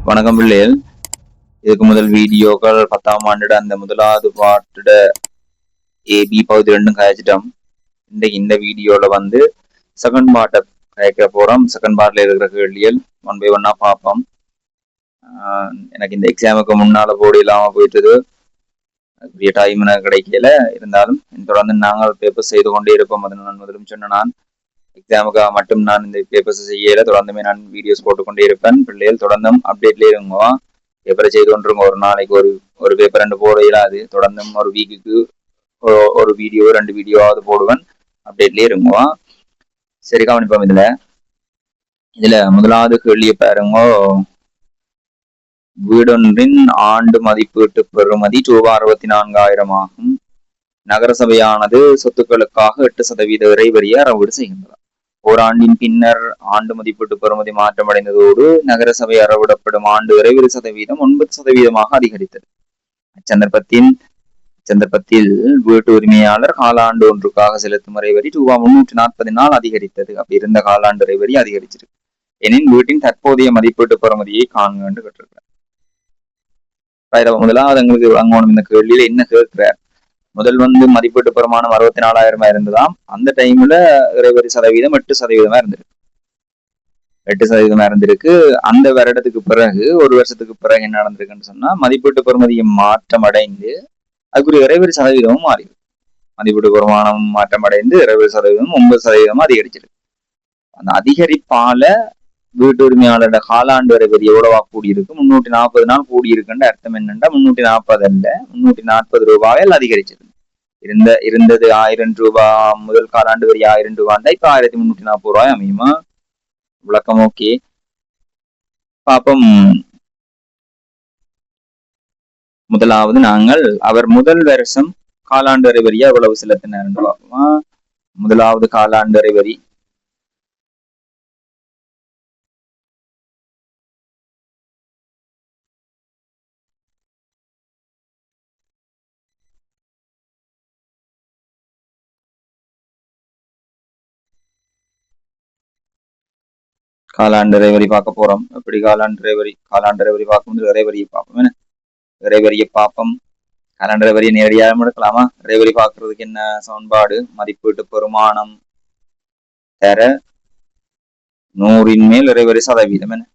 வணக்கம் பிள்ளைகள். இதுக்கு முதல் வீடியோக்கள் 10ஆம் ஆண்டு அந்த முதலாவது பாட்டுட ஏபி பகுதி ரெண்டும் கழிச்சிட்டோம். இந்த வீடியோல வந்து செகண்ட் பார்ட்டை கழிக்க போறோம். செகண்ட் பார்ட்ல இருக்கிற கேள்விகள் 1 by 1 பார்ப்போம். எனக்கு இந்த எக்ஸாமுக்கு முன்னால போர்டு இல்லாம போயிட்டது, டைம் எனக்கு கிடைக்கல. இருந்தாலும் தொடர்ந்து நாங்கள் பேப்பர் செய்து கொண்டே இருப்போம். அது நான் முதலும் சொன்ன நான் எக்ஸாமுக்காக மட்டும் நான் இந்த பேப்பர்ஸ் செய்யல, தொடர்ந்துமே நான் வீடியோஸ் போட்டுக்கொண்டே இருப்பேன். பிள்ளைகள் தொடர்ந்தும் அப்டேட்லேயே இருங்க, பேப்பரை செய்து கொண்டிருங்க. ஒரு நாளைக்கு ஒரு பேப்பர் 2 போட இயலாது. தொடர்ந்தும் ஒரு வீக்குக்கு ஒரு வீடியோ 2 வீடியோவாவது போடுவேன். அப்டேட்லேயே இருங்க. சரி, கவனிப்போம். இதுல முதலாவது கேள்வியை பாருங்க. வீடொன்றின் ஆண்டு மதிப்பீட்டு பெறுமதி ரூபாய் 64,000 ஆகும். நகரசபையானது சொத்துக்களுக்காக 8% இறைவரியை அறவீடு செய்கின்றன. ஓராண்டின் பின்னர் ஆண்டு மதிப்பீட்டு பெறுமதி மாற்றமடைந்ததோடு நகரசபை அறவிடப்படும் ஆண்டு இறைவரி சதவீதம் 9% அதிகரித்தது. அச்சந்தர்ப்பத்தில் வீட்டு உரிமையாளர் காலாண்டு ஒன்றுக்காக செலுத்தும் இறைவரி ரூபாய் 340 அதிகரித்தது. அப்படி இருந்த காலாண்டு இறைவரி அதிகரிச்சிருக்கு. எனின் வீட்டின் தற்போதைய மதிப்பீட்டு பெறுமதியை காண்க என்று கேட்டிருக்கிறார். முதலாவது எங்களுக்கு வழங்கணும். இந்த கேள்வியில என்ன கேட்கிறார்? முதல் மதிப்பீட்டு பெருமானம் 64,000 இருந்ததாம். அந்த டைம்ல இறைவரி சதவீதம் 8% இருந்திருக்கு. 8% இருந்திருக்கு. அந்த வருடத்துக்கு பிறகு, ஒரு வருஷத்துக்கு பிறகு என்ன நடந்திருக்குன்னு சொன்னா, மதிப்பீட்டு பெறுமதியை மாற்றம் அடைந்து அதுக்குரிய இறைவரி சதவீதமும் மாறிடும். மதிப்பீட்டு பெருமானம் மாற்றம் அடைந்து இறைவரி சதவீதம் 9% அதிகரிச்சிருக்கு. அந்த அதிகரிப்பால வீட்டு உரிமையாளரோட காலாண்டு இறைவரி எவ்வளவா கூடியிருக்கு? 340 நாள் கூடியிருக்குன்ற அர்த்தம் என்னன்னா, 340 அல்ல, 340 ரூபாயில் அதிகரிச்சது. இருந்தது 1000 ரூபாய், முதல் காலாண்டு வரி 1000 ரூபாய், இப்ப 1340 ரூபாய் அமையுமா? விளக்கம் ஓகே. பாப்பம். முதலாவது நாங்கள் அவர் முதல் வருஷம் காலாண்டு இறைவரியா எவ்வளவு செலுத்தினார் பார்ப்போமா? முதலாவது காலாண்டு இறைவரி காலாண்டு இறைவரி பார்க்க போறோம். எப்படி காலாண்டு இறைவரி பார்க்கும்போது இறைவரியை பார்ப்போம். என்ன இறைவரியை பார்ப்போம். காலாண்டு இறைவரியை நேரடியாக எடுக்கலாமா? இறைவரி பார்க்கறதுக்கு என்ன சமன்பாடு? மதிப்பீட்டு பெருமானம் தர 100 மேல் இறைவரி சதவீதம். என்ன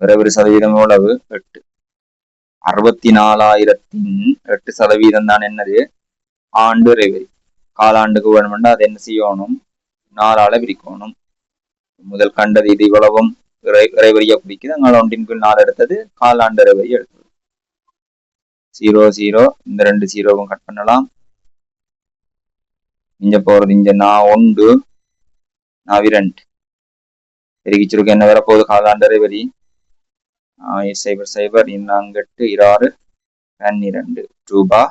இறைவரி சதவீதம் எவ்வளவு? 8. 64,000 தான் என்னது? ஆண்டு இறைவரி. காலாண்டுக்கு வேணும்னா அது என்ன செய்யணும்? 4ஆல பிரிக்கணும். முதல் கண்டது இது இவ்வளவும் இறைவரியா பிடிக்குது. அங்கே 1/4 எடுத்தது காலாண்டு இறைவரி எடுத்தது. 0 0, இந்த 2 0வும் கட் பண்ணலாம். இங்க போறது இங்க 1 2 பெருகிச்சிருக்கு. என்ன வரப்போகுது? காலாண்டு இறைவரி 0 0 8 6 12 ரூபாய்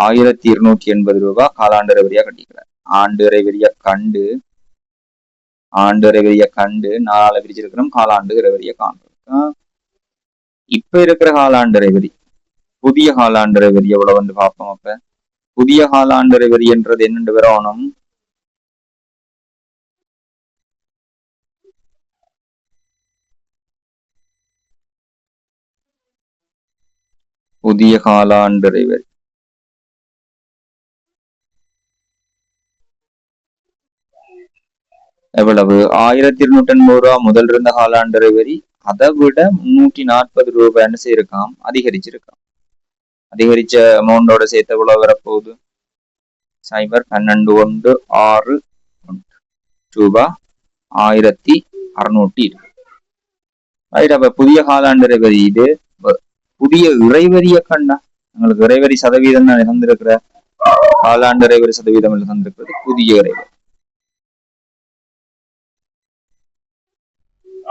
1280 ரூபாய் காலாண்டு இறைவரியா கட்டிக்கிறார். ஆண்டு இறைவரியா கண்டு 4ஆல பிரிச்சிருக்கிறோம். காலாண்டு இறைவரியை காண்றோம். இப்ப இருக்கிற காலாண்டு இறைவரி, புதிய காலாண்டு இறைவரி எவ்வளவு பார்ப்போம். அப்ப புதிய காலாண்டு இறைவரி என்றது என்னென்று வரணும்? புதிய காலாண்டு இறைவரி எவ்வளவு? 1280 ரூபாய் முதல் இருந்த காலாண்டு இறைவரி அதை விட 340 ரூபாய்ன்னு செய்யிருக்காம், அதிகரிச்சிருக்காம். அதிகரிச்ச அமௌண்டோட சேர்த்து எவ்வளவு வரப்போகுது? 0 12 1 6 ரூபாய் 1620. ரைட். அப்ப புதிய காலாண்டு இறைவரி இது. புதிய இறைவரிய கண்டா உங்களுக்கு இறைவரி சதவீதம் தான் தந்திருக்கிற. காலாண்டு இறைவரி சதவீதம் தந்திருக்கிறது புதிய இறைவரி.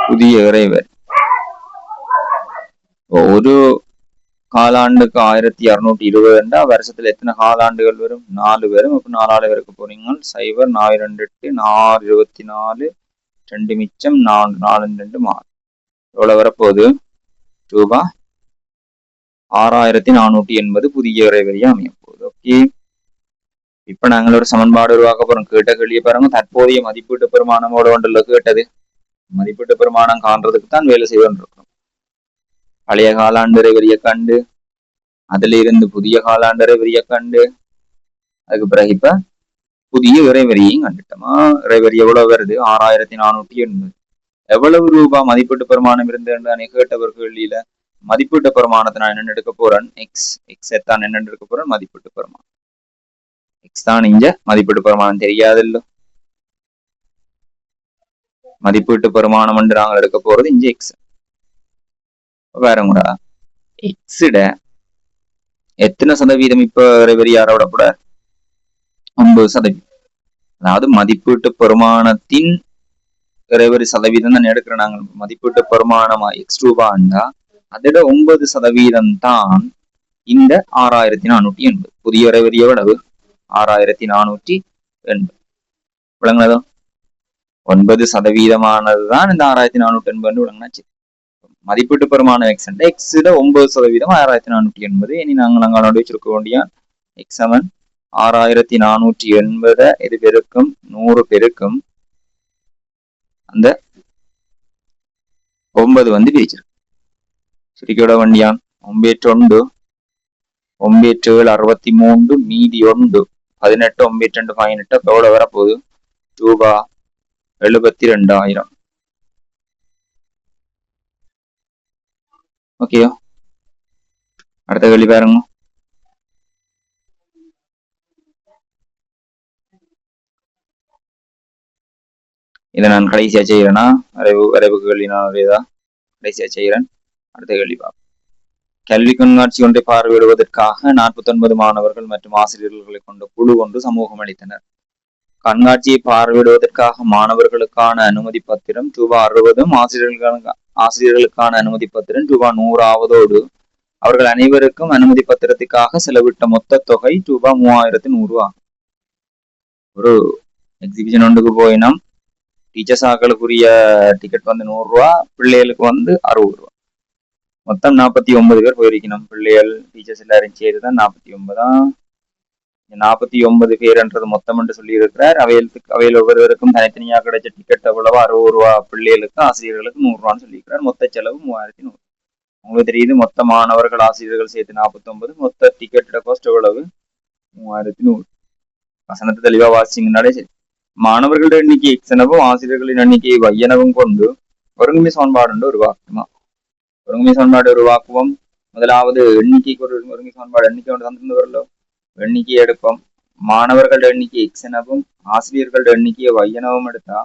புதிய இறைவரி ஒரு காலாண்டுக்கு 1620. வருஷத்துல எத்தனை காலாண்டுகள் வரும்? 4 வரும். அப்ப 4ஆல இருக்க போறீங்க. 0 4 2 8 4 24 2 மிச்சம் 4 4 2 6 எவ்வளவு வரப்போகுது? ரூபாய் 6480 புதிய இறைவரியா அமைய போகுது. ஓகே. இப்ப நாங்கள் ஒரு சமன்பாடு உருவாக்க போறோம். கேட்ட கேள்வியை பாருங்க. தற்போதைய மதிப்பீட்டு பெருமானமோட ஒன்றுல கேட்டது. மதிப்பீட்டு பெருமானம் காண்றதுக்கு தான் வேலை செய்வோம் இருக்கோம். பழைய காலாண்டு இறைவரிய கண்டு அதுல இருந்து புதிய காலாண்டு இறைவரிய கண்டு அதுக்கு பிறகு இப்ப புதிய இறைவரியும் கண்டுட்டோமா. இறைவரி எவ்வளவு வருது? 6480. எவ்வளவு ரூபாய் மதிப்பீட்டு பெருமானம் இருந்து கேட்டவர் கேள்வியில மதிப்பீட்டு பெருமானத்தை நான் என்ன எடுக்க போறேன்? எக்ஸ் எத்தான் என்ன எடுக்க போறேன்? மதிப்பீட்டு பெருமானம் எக்ஸ் தான். இங்க மதிப்பீட்டு பெருமானம் தெரியாதுல்ல. மதிப்பீட்டு பெருமானம் என்று நாங்கள் எடுக்க போறது இங்க எக்ஸ். வேறங்கடா எக்ஸிட எத்தனை சதவீதம் இப்ப இறைவரி யாரோட கூட 9%. அதாவது மதிப்பீட்டு பெருமானத்தின் இறைவரி சதவீதம் தான் எடுக்கிற நாங்கள். மதிப்பீட்டு பெருமானமா எக்ஸ் ரூபாண்டா அதோட 9% தான் இந்த 6480. புதிய இறைவரி எவ்வளவு? 6480. விளங்குனதோ? 9%தான் இந்த 6480 விளங்கினாச்சு. மதிப்பீட்டு பெருமானம் எக்ஸ் எக்ஸிட 9% 6480. இனி நாங்கள் வச்சிருக்க வேண்டிய எக்ஸ் சமன் 6480 இது பெருக்கும் 100 பெருக்கும் அந்த 9 வந்து பிரிச்சிருக்கு. சுருக்கியோட வண்டியான் 9 9 63 மீதி 1 18 92 18 எவ்வளவு வரப்போகுது? ரூபா 72,000. ஓகேயோ? அடுத்த கேள்வி பாருங்க. இதை நான் கடைசியா செய்யறேன்னா வரைவு கேள்வி நான் கடைசியா செய்யறேன். அடுத்த கேள்வி பார்ப்போம். கல்வி கண்காட்சி ஒன்றை பார்வையிடுவதற்காக 49 மாணவர்கள் மற்றும் ஆசிரியர்களை கொண்ட குழு ஒன்று சமூகம் அளித்தனர். கண்காட்சியை பார்வையிடுவதற்காக மாணவர்களுக்கான அனுமதி பத்திரம் ரூபாய் 60, ஆசிரியர்களுக்கான அனுமதி பத்திரம் ரூபாய் 100 அவர்கள் அனைவருக்கும் அனுமதி பத்திரத்துக்காக செலவிட்ட மொத்த தொகை ரூபாய் 3100 ஆகும். ஒரு எக்ஸிபிஷன் ஒன்றுக்கு போயினோம். டீச்சர்ஸ் ஆக்களுக்குரிய டிக்கெட் வந்து 100 ரூபா, பிள்ளைகளுக்கு வந்து 60 ரூபா. மொத்தம் 49 பேர் போயிருக்கணும். பிள்ளைகள் டீச்சர்ஸ் எல்லாரும் சேர்த்துதான் 49. 49 பேர்ன்றது மொத்தம் என்று சொல்லி இருக்கிறார். அவையில் ஒவ்வொருவருக்கும் தனித்தனியாக கிடைச்ச டிக்கெட் எவ்வளவு? 60 ரூபா பிள்ளைகளுக்கு, ஆசிரியர்களுக்கு 100 ரூபான்னு சொல்லியிருக்கிறார். மொத்த செலவு 3100. உங்களுக்கு தெரியுது, மொத்த மாணவர்கள் ஆசிரியர்கள் சேர்த்து 49, மொத்த டிக்கெட்டோட காஸ்ட் எவ்வளவு? 3100. வசனத்தை தெளிவா வாசிச்சிங்கனாலே சரி. மாணவர்களுடைய எண்ணிக்கை எக்ஸ் எனவும் ஆசிரியர்களின் எண்ணிக்கையை y எனவும் கொண்டு ஒருங்குமை சமன்பாடு உருவாக்குமா. ஒருங்குமை சமன்பாடு உருவாக்குவோம். முதலாவது எண்ணிக்கைக்கு ஒரு ஒருங்குமை சமன்பாடு எண்ணிக்கை ஒன்று தந்து வரலோ. எண்ணிக்கை எடுப்போம். மாணவர்களுடைய எண்ணிக்கை எக்ஸ் எனவும் ஆசிரியர்களுடைய எண்ணிக்கையை y எனவும் எடுத்தா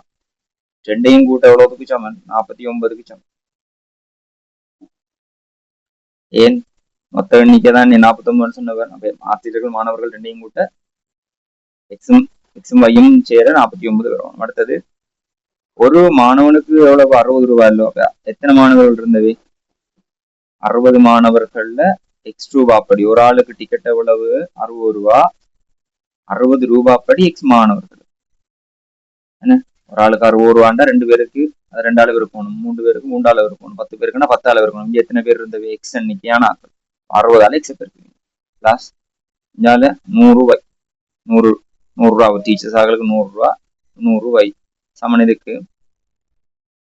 ரெண்டையும் கூட்ட எவ்வளவுக்கு சமன்? 49க்கு சமன். ஏன் மொத்த எண்ணிக்கை தான் 49 சொன்னவர். அப்ப ஆசிரியர்கள் மாணவர்கள் ரெண்டையும் கூட்ட எக்ஸும் வையும் சேர 49 வரும். அடுத்தது ஒரு மாணவனுக்கு எவ்வளவு? 60 ரூபாய் இல்லோ. எத்தனை மாணவர்கள் இருந்தது? 60 மாணவர்கள்ல எக்ஸ் ரூபாப்படி ஒரு ஆளுக்கு டிக்கெட் எவ்வளவு? 60 ரூபா. 60 ரூபாப்படி எக்ஸ் மாணவர்கள் என்ன? ஒரு ஆளுக்கு 60 ரூபாண்டா 2 பேருக்கு அது 2 அளவு இருக்கணும், 3 பேருக்கு 3 அளவு இருக்கணும், 10 பேருக்குன்னா 10 அளவு இருக்கணும். இங்க எத்தனை பேர் இருந்தது? எக்ஸ் எண்ணிக்கையான ஆக்கள் 60 எக்ஸ் இருக்கு. பிளஸ் இங்கால 100 ரூபாய் 100 ரூபா டீச்சர்ஸ் ஆகளுக்கு 100 ரூபா 100 ரூபாய் சமன் இதுக்கு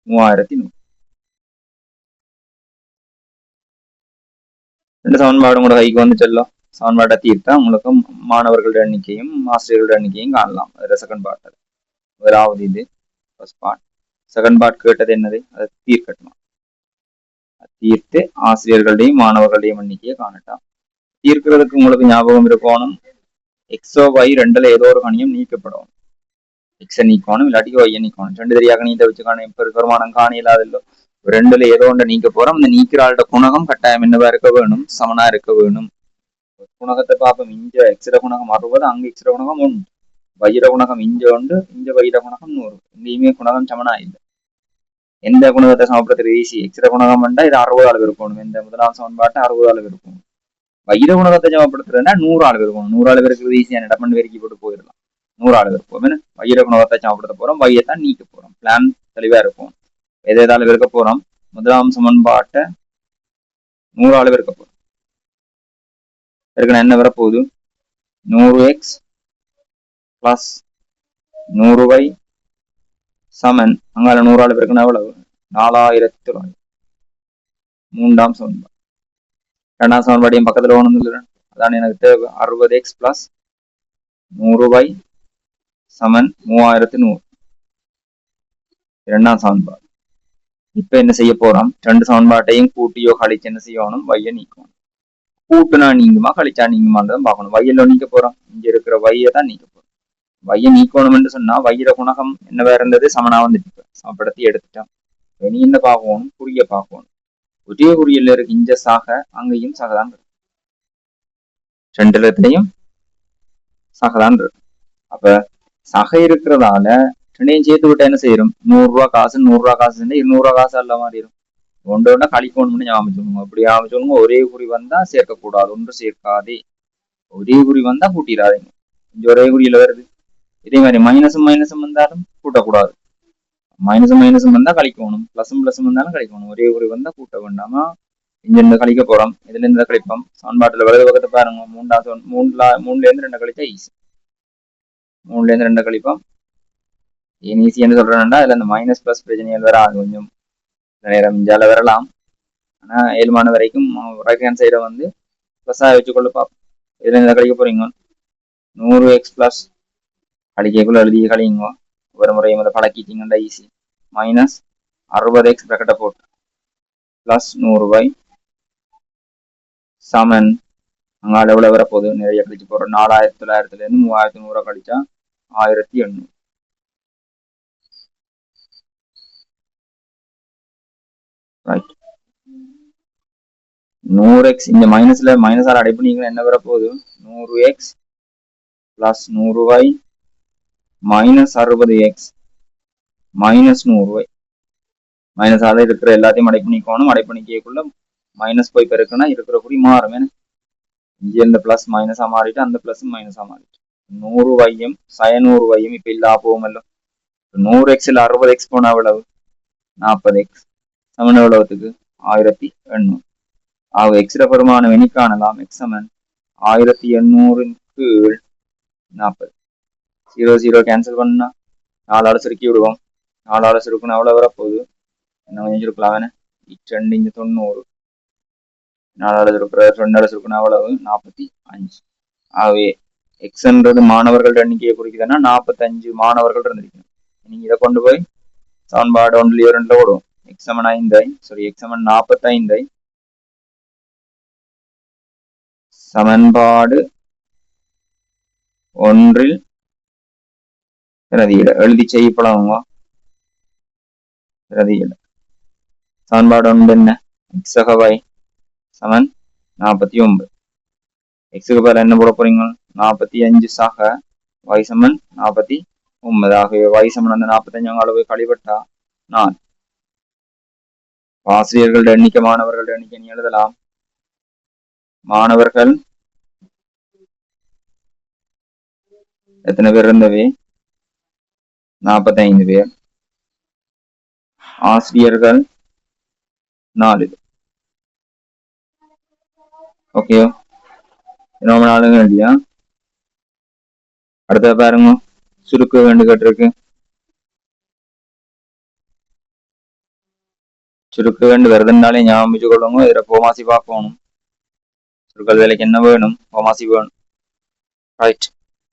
3100. ரெண்டு சமன்பாடு கூட கைக்கு வந்து செல்லும். சமன்பாட்டை தீர்த்தா உங்களுக்கு மாணவர்களுடைய எண்ணிக்கையும் ஆசிரியர்களுடைய எண்ணிக்கையும் காணலாம். அதுல செகண்ட் பார்ட். முதலாவது இது ஃபர்ஸ்ட் பார்ட். செகண்ட் பார்ட் கேட்டது என்னது? அதை தீர்க்கட்டுமா. தீர்த்து ஆசிரியர்களுடையும் மாணவர்களுடையும் எண்ணிக்கையை காணட்டாம். தீர்க்கிறதுக்கு உங்களுக்கு ஞாபகம் இருக்கணும், எக்ஸோ y ரெண்டுல ஏதோ ஒரு கணியம் நீக்கப்படும். எக்ஸை நீக்கணும், இல்லாட்டிக்கு ஒய்யை நீக்கணும். ரெண்டு தெரியாக நீந்த வச்சு காணும். பெருமானம் காணியலாதல்லோ. ரெண்டுல ஏதோ ஒன்றை நீக்க போறோம். அந்த நீக்கிற ஆளோட குணகம் கட்டாயம் என்னவா இருக்க வேணும்? சமனா இருக்க வேணும். குணகத்தை பார்ப்போம். இங்க எக்ஸிட குணகம் 60, அங்க எக்ஸிட குணகம் 1. வைர குணகம் இங்க 1, இங்க வைர குணகம் 100. இங்கேயுமே குணகம் சமனா இல்லை. எந்த குணகத்தை சமப்படுத்துறது ஈஸி? எக்ஸிட குணகம் வேண்டா இது 60 அளவு இருக்கணும். இந்த முதலாம் சமன்பாட்டை 60 அளவு இருக்கும். வைர குணகத்தை சமப்படுத்துறதுன்னா 100 அளவு இருக்கணும். 100 அளவு இருக்கிறது ஈஸியான இடமன் வெறுக்கி போட்டு போயிடலாம். 100 அளவு இருக்கும். வைர குணகத்தை சமப்படுத்த போறோம், வையத்தான் நீக்க போறோம். பிளான் தெளிவா இருக்கும். எது எதாவது இருக்க போறோம்? முதலாம் சமன்பாட்டை 100 அளவு இருக்க போறோம். என்ன வரப்போகுது? 100x பிளஸ் 100y சமன் அங்கால 100 அளவு இருக்குன்னா எவ்வளவு? 4900. மூன்றாம் சமன்பாடு. இரண்டாம் சமன்பாடையும் பக்கத்துல ஒன்று அதான் எனக்கு தேவை 60x பிளஸ் 100y சமன் 3100. இரண்டாம் சமன்பாடு. இப்ப என்ன செய்ய போறோம்? ரெண்டு சமன்பாட்டையும் கூட்டியோ கழிச்சு என்ன செய்யணும்? வைய நீக்கணும். கூட்டுனா நீங்குமா கழிச்சா நீங்குமான்றதான் பார்க்கணும். வையில நீக்க போறோம். இங்க இருக்கிற வையை தான் நீக்க போறோம். வைய நீக்கணும் என்று சொன்னா வையில குணகம் என்னவா இருந்தது? சமனா வந்துட்டு சமப்படுத்தி எடுத்துட்டோம். இனி என்ன பார்க்கணும்? குறிய பார்க்கணும். ஒரே குறியில இருக்கு இஞ்ச சாக அங்கேயும் சாகதான் இருக்கு. ரெண்டு இடத்துலையும் சாகதான் இருக்கு. அப்ப சகை இருக்கிறதால ரெண்டையும் சேர்த்து விட்டா என்ன செய்யறோம்? 100 ரூபா காசு 100 ரூபா காசு 200 ரூபா காசு அல்ல மாறிடும். ஒன்று ஒன்றா கழிக்கணும்னு ஞாபகம் சொல்லுங்க. அப்படி ஞாபகம் சொல்லுங்க. ஒரே குறி வந்தா சேர்க்கக்கூடாது, ஒன்று சேர்க்காதே. ஒரே குறி வந்தா கூட்டிடாதீங்க. கொஞ்சம் ஒரே குறியில வருது. இதே மாதிரி மைனஸும் மைனஸும் வந்தாலும் கூட்டக்கூடாது. மைனஸும் மைனஸும் வந்தா கழிக்கணும், பிளஸும் பிளஸும் வந்தாலும் கழிக்கணும். ஒரே குறி வந்தா கூட்ட வேண்டாமா? இங்க இருந்து கழிக்க போறோம். இதுல இருந்து கழிப்போம். சமன்பாட்டுல வலது பக்கத்தை பாருங்க. மூணுல இருந்து 2 கழிச்சா ஈஸி. 3ல இருந்து 2 கழிப்போம். ஏன் ஈஸி என்று சொல்றேன்னா இதுல இந்த மைனஸ் பிளஸ் பிரச்சனைகள் வராது. கொஞ்சம் நேரம் இஞ்சால வரலாம். ஆனா 7 மணி வரைக்கும் ரைட் ஹேண்ட் சைடை வந்து பிளஸ்ஸா வச்சுக்கொள்ள பார்ப்போம். இதுல இருந்து கழிக்க போறீங்க 100x பிளஸ் கழிக்கக்குள்ள எழுதி கழிங்க. ஒரு முறை முதல்ல பழக்கிட்டீங்கன்னா ஈஸி. மைனஸ் 60x பிரக்கெட்டை போட்டு பிளஸ் 100y சமன் அங்கால எவ்வளவு வரப்போகுது? நிறைய கழிச்சு போறோம். 4900 இருந்து 3100 கழிச்சா 1800. ரைட். 100x இந்த மைனஸ்ல மைனஸால் அடை பண்ணீங்கன்னா என்ன வரப்போகுது? 100x plus 100y minus 60x minus 100y. மைனஸால இருக்கிற எல்லாத்தையும் அடை பண்ணிக்கணும். அடை பண்ணிக்கக்குள்ள மைனஸ் போய் பெருக்குன்னா இருக்கிற குறி மாறும். இங்கே இந்த பிளஸ் மைனஸா மாறிட்டு அந்த பிளஸ் மைனஸா மாறிட்டு 100yயும் 100yயும் இப்ப இல்லா போகுமല്ലോ. 100xல 60x போனா எவ்வளவு? 40x சமன் எவ்வளவுக்கு? 1800. ஆக எக்ஸ்ர பெருமானம் எண்ணி காணலாம். எக்ஸ் சமன் 1800 கீழ் 40. 0 கேன்சல் பண்ணா 4 சுருக்கி விடுவோம். 4 சுருக்குன்னா எவ்வளவு வரப்போகுது? என்ன கொஞ்சம் சுருக்கலாம் வேணே. 2 90. 4 சுருக்குற 2 சுருக்குன்னா எவ்வளவு? 45. ஆகவே எக்ஸ்ன்றது மாணவர்கள் எண்ணிக்கையை குறிக்குதுன்னா 45 மாணவர்கள் இருந்திருக்கணும். நீங்க இதை கொண்டு போய் சமன்பாடு 1 ஓடும். எக்ஸ் சமன் 5 எக்ஸ் சமன் 45 சமன்பாடு 1 பிரதியிட எழுதி செய்யப்படவங்க. பிரதியிட சமன்பாடு 1 என்ன? எக்ஸ் சகவாய் சமன் 49. எக்ஸுக்கு பேர் என்ன போட போறீங்க? 45 சக y சமன் 49. ஆகவே y சமன் அந்த 45 அளவு கழிவட்டா 4. ஆசிரியர்கள் எண்ணிக்கை மாணவர்கள் எண்ணிக்கை நீ எழுதலாம். மாணவர்கள் எத்தனை பேர் இருந்தவே? 45 பேர். ஆசிரியர்கள் 4 பேர். ஓகே, ரொம்ப நாளுங்க இல்லையா? அடுத்த பாருங்க, சுருக்க வேண்டு கேட்டிருக்கு. சுருக்க வேண்டு வருதுனாலே ஞாபகம் வச்சு கொள்ளுங்க. இதுல கோமாசி பார்க்கணும். சுருக்கல் வேலைக்கு என்ன வேணும்? கோமாசி வேணும். ரைட்.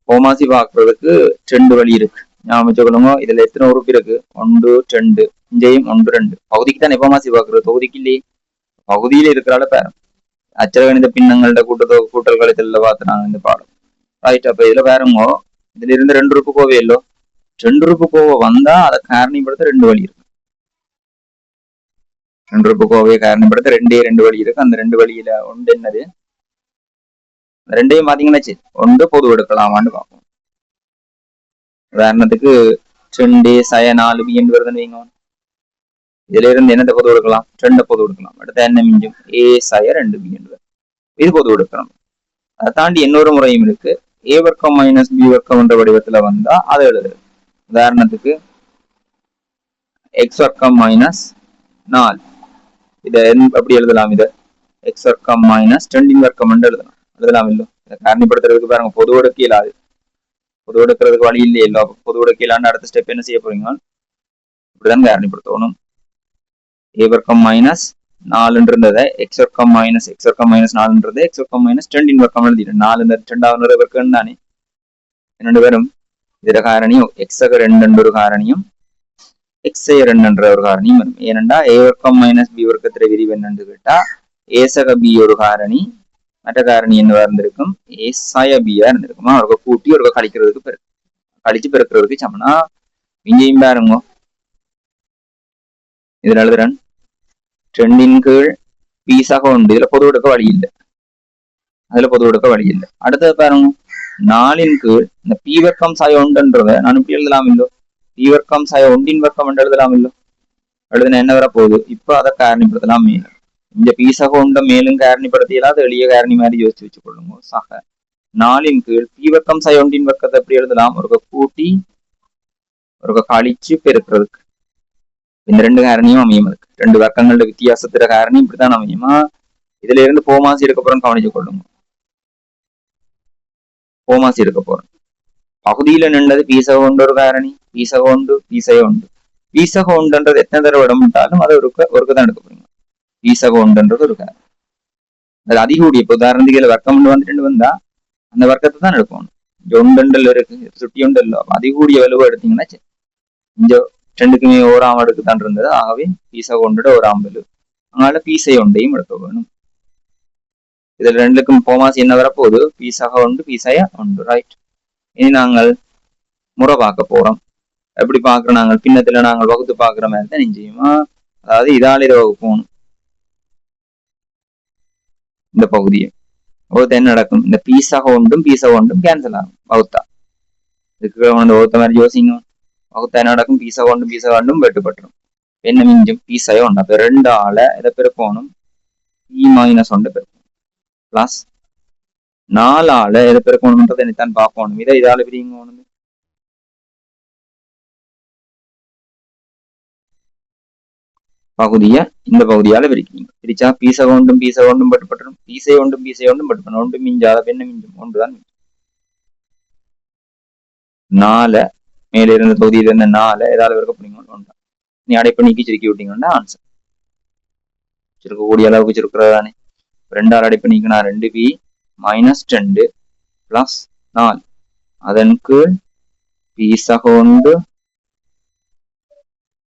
கோமாசி பார்க்கறதுக்கு 2 வழி இருக்கு. ஞாபகம் வச்சு கொள்ளுங்க. இதுல எத்தனை உறுப்பு இருக்கு? 1 2 இங்கேயும் 1 2. பகுதிக்கு தானே கோமாசி பார்க்கறது, தொகுதிக்கு இல்லையே. பகுதியில இருக்கிறால பேர அச்சரகணித பின்னங்கள்ட கூட்டல் கழித்தல்ல பார்த்துனாங்க இந்த பாடம். ரைட். அப்ப இதுல பாருங்க, இதுல இருந்து 2 உறுப்பு கோவை இல்லோ. 2 உறுப்பு கோவை வந்தா அதை காரணிப்படுத்த 2 வழி இருக்கு. 2 உறுப்பு கோவையை காரணிப்படுத்த 2 வழி இருக்கு. அந்த 2 வழியில ஒன்று என்னது? ரெண்டையும் பாத்தீங்கன்னா சரி, ஒன்று பொது எடுக்கலாமான்னு பார்ப்போம். உதாரணத்துக்கு 2 சய 4 பி என்று வருதுன்னு வைங்க. இதுல இருந்து என்னத்தை பொது எடுக்கலாம்? 2 பொது எடுக்கலாம். அடுத்த என்ன மிஞ்சும்? ஏ சய 2 பி என்று. இது பொது எடுக்கணும். அதை தாண்டி இன்னொரு முறையும் இருக்கு. ஏ வர்க்கம் மைனஸ் பி வர்க்கம் என்ற வடிவத்துல வந்தா அதை எழுதுறது. உதாரணத்துக்கு எக்ஸ் வர்க்கம் மைனஸ் 4. இதை அப்படி எழுதலாம். இதை எக்ஸ் வர்க்கம் மைனஸ் 2 வர்க்கம் என்று எழுதலாம் இல்லோ. இதை காரணிப்படுத்துறதுக்கு பாருங்க, பொது எடுக்க இயலாது. பொது எடுக்கிறதுக்கு வழி இல்லையே இல்லோ. பொது எடுக்க இயலான்னு அடுத்த ஸ்டெப் என்ன செய்ய போறீங்க? இப்படிதான் காரணிப்படுத்தணும். ஏ வர்க்கம் மைனஸ் 4 இருந்ததை எக்ஸ் வர்க்கம் மைனஸ் 4 எக்ஸ் வர்க்கம் மைனஸ் 2 வர்க்கம் எழுதிட்டு 4 2வது வர்க்கம் தானே ரெண்டு பேரும் ഇതിന്റെ കാരണിയും എക്സ് ഒക്കെ 2 ഒരു കാരണിയും എക്സ് 2 ഒരു കാരണിയും വരും ഏനണ്ടാ എ വർക്കം മൈനസ് ബി വർക്കത്തിന്റെ വിരിവ് എന്നു കേട്ടാ എ സക ബി ഒരു കാരണി മറ്റേ കാരണി എന്ന് പറഞ്ഞിരിക്കും എ സയ ബി இருந்திருக்கும் அவருக்கு கூட்டி ஒரு கழிக்கிறதுக்கு கழிச்சு பெருக்கிறதுக்கு சமனா இங்கேயும் பாருங்க இதுல எழுதுறேன் 2 கீழ் பி சக உண்டு இதுல பொது எடுக்க வழி இல்லை அடுத்தது பாருங்க 4 கீழ் இந்த பி வர்க்கம் சாய உண்டுன்றத நான் இப்படி எழுதலாம் இல்லோ பி வர்க்கம் சாய ஒன்றின் வர்க்கம் என்று எழுதலாம் இல்லோ எழுதுன என்ன வர போகுது இப்ப அதை காரணிப்படுத்தலாம் மேலும் இந்த பி சக உண்ட மேலும் காரணிப்படுத்தியலாம் அது எளிய காரணி மாதிரி யோசிச்சு வச்சுக்கொள்ளுங்க சக 4 கீழ் பி வர்க்கம் சாய ஒன்றின் வர்க்கத்தை எப்படி எழுதலாம் ஒரு கூட்டி ஒரு கழிச்சு பெருக்கிறதுக்கு இந்த 2 காரணியும் அமையும் அதுக்கு 2 வர்க்கங்களோட வித்தியாசத்துல காரணி இப்படித்தான் அமையுமா இதுல இருந்து போமாசி எடுக்க போறோம் கவனிச்சு கொள்ளுங்க போமாசி எடுக்க போறோம் பகுதியில நின்றது பீசக உண்டு ஒரு காரணி பீசக உண்டு பீசக உண்டுன்றது எத்தனை தடவை இடம்ட்டாலும் அதை ஒருக்குதான் எடுக்க போறீங்க பீசக உண்டுன்றது ஒரு காரணி அது அதிகூடிய இப்போ உதாரணத்துக்கு வர்க்கம் வந்துட்டு வந்தா அந்த வர்க்கத்தை தான் எடுக்கணும் ஒண்டல் இருக்கு சுட்டி உண்டல்லோ அதிகூடிய வலுவை எடுத்தீங்கன்னா இந்த 2க்குமே ஓராம் அடுக்கு தான் இருந்தது ஆகவே பீசக உண்டோட ஓராம் வலு அதனால பீசை ஒண்டையும் எடுக்க வேணும் இதுல 2க்கும் போமாசி என்ன வரப்போகுது பீசக உண்டு பீசைய உண்டு ரைட் இனி நாங்கள் முறை பார்க்க போறோம் எப்படி பாக்குறோம் நாங்கள் பின்னத்துல நாங்கள் வகுத்து பாக்குற மாதிரி தான் நிச்சயமா அதாவது இதாலிர வகுப்போம் இந்த பகுதியை வகுத்த என்ன நடக்கும் இந்த பீசக ஒன்றும் கேன்சல் ஆகும் வகுத்தா இதுக்கு வகுத்த மாதிரி யோசிங்க வகுத்தா என்ன நடக்கும் பீசக ஒன்றும் வெட்டுப்பட்டுரும் என்ன மிஞ்சும் பீசைய ஒன்று அப்ப 2 ஆள இதை பெருக்கணும் பி மைனஸ் 1 பெருக்கணும் பிளஸ் 4 ஆள இதை பெருக்கணும்ன்றதை என்னத்தான் பார்க்கணும் இதை இதால பிரிங்க பகுதியை இந்த பகுதியால பிரிக்கிறீங்க பிரிச்சா பீசை ஒன்றும் பட்டுப்பட்டுரும் பீசை ஒன்றும் பட்டுப்படும் ஒன்று மிஞ்சாத பெண்ண மிஞ்சும் ஒன்றுதான் மிஞ்சும் 4 மேல இருந்த தொகுதியில இருந்த 4 ஏதாவது இருக்க போறீங்க ஒன்றா நீ அடைப்பு நீக்கி சுருக்கி விட்டீங்கன்னா ஆன்சர் சுருக்கக்கூடிய அளவுக்கு சுருக்கிறதானே 2 அடைப்பு நீக்கினா 2b மைனஸ் 2 பிளஸ் 4 அதற்கு பீசக உண்டு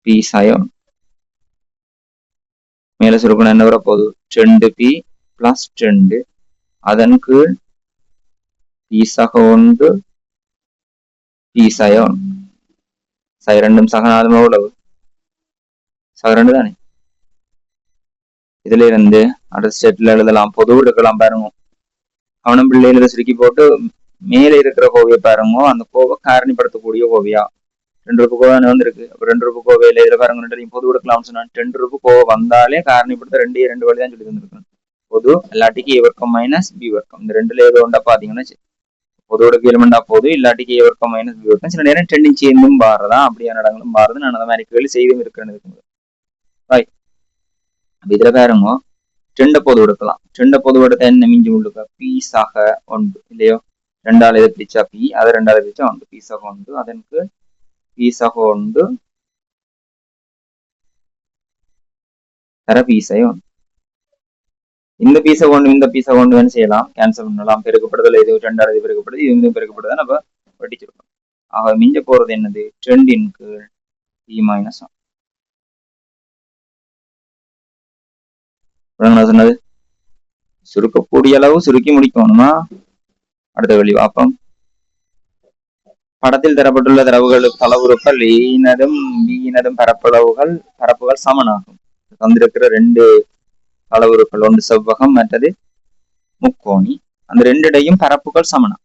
பீசைய ஒன்று மேல சுருக்கணும் என்ன வர போகுது 2p பிளஸ் 2 அதன் கீழ் பீசக உண்டு பீசைய ஒன்று சை 2 சக 4 எவ்வளவு சக 2 தானே இதுல இருந்து அடுத்த ஸ்டெப்ல எழுதலாம் பொது எடுக்கலாம் பாருங்க அவனும் பிள்ளைகளை சுருக்கி போட்டு மேல இருக்கிற கோவையை பாருங்க அந்த கோவை காரணிப்படுத்தக்கூடிய கோவையா 2 ரூபாய் கோவை வந்திருக்கு அப்ப 2 ரூபாய் கோவையில இதுல பாருங்க 2 பொது எடுக்கலாம்னு சொன்னா 2 ரூபாய் கோவை வந்தாலே காரணிப்படுத்த 2 வழி தான் சொல்லி தந்துருக்கணும் பொது எல்லாட்டிக்கு ஏ வர்க்கம் மைனஸ் பி வர்க்கம் இந்த 2ல ஏதோ ஒன்றா பாத்தீங்கன்னா பொது எடுக்க எலிமெண்டா போது இல்லாட்டிக்கு ஏ வர்க்கம் மைனஸ் பி வர்க்கம் சில நேரம் 2 சேர்ந்தும் பாருதா அப்படியே நடங்களும் பாருது நான் அந்த மாதிரி கேள்வி செய்தும் இருக்கிறேன்னு இருக்கும்போது ரைட் இதுல பாருங்க 2 பொது எடுக்கலாம் 2 பொது எடுத்த என்ன மிஞ்சி உள்ளுக்க பீஸாக 1 இல்லையோ 2 ஆள் இதை பிரிச்சா பி அதை 2 ஆள் பிரிச்சா 1 பீஸாக 1 அதற்கு பீஸாக 1 தர பீஸை 1 இந்த பீஸை 1 இந்த பீஸை 1 என்ன செய்யலாம் கேன்சல் பண்ணலாம் பெருக்கப்படுதல் இது 2 ஆள் இது பெருக்கப்படுது இது பெருக்கப்படுது நம்ம வெட்டிச்சிருக்கோம் ஆக மிஞ்ச போறது என்னது 2 கீழ் பி மைனஸ் 1 சொன்னது சுருக்கக்கூடிய அளவு சுருக்கி முடிக்கணுமா அடுத்த வெளி வாப்பம் படத்தில் தரப்பட்டுள்ள தளவுறுக்கள் ஈனதும் பீனதும் பரப்புகள் சமனாகும் தந்திருக்கிற 2 அளவுறுக்கள் ஒன்று செவ்வகம் மற்றது முக்கோணி அந்த 2டையும் பரப்புகள் சமனா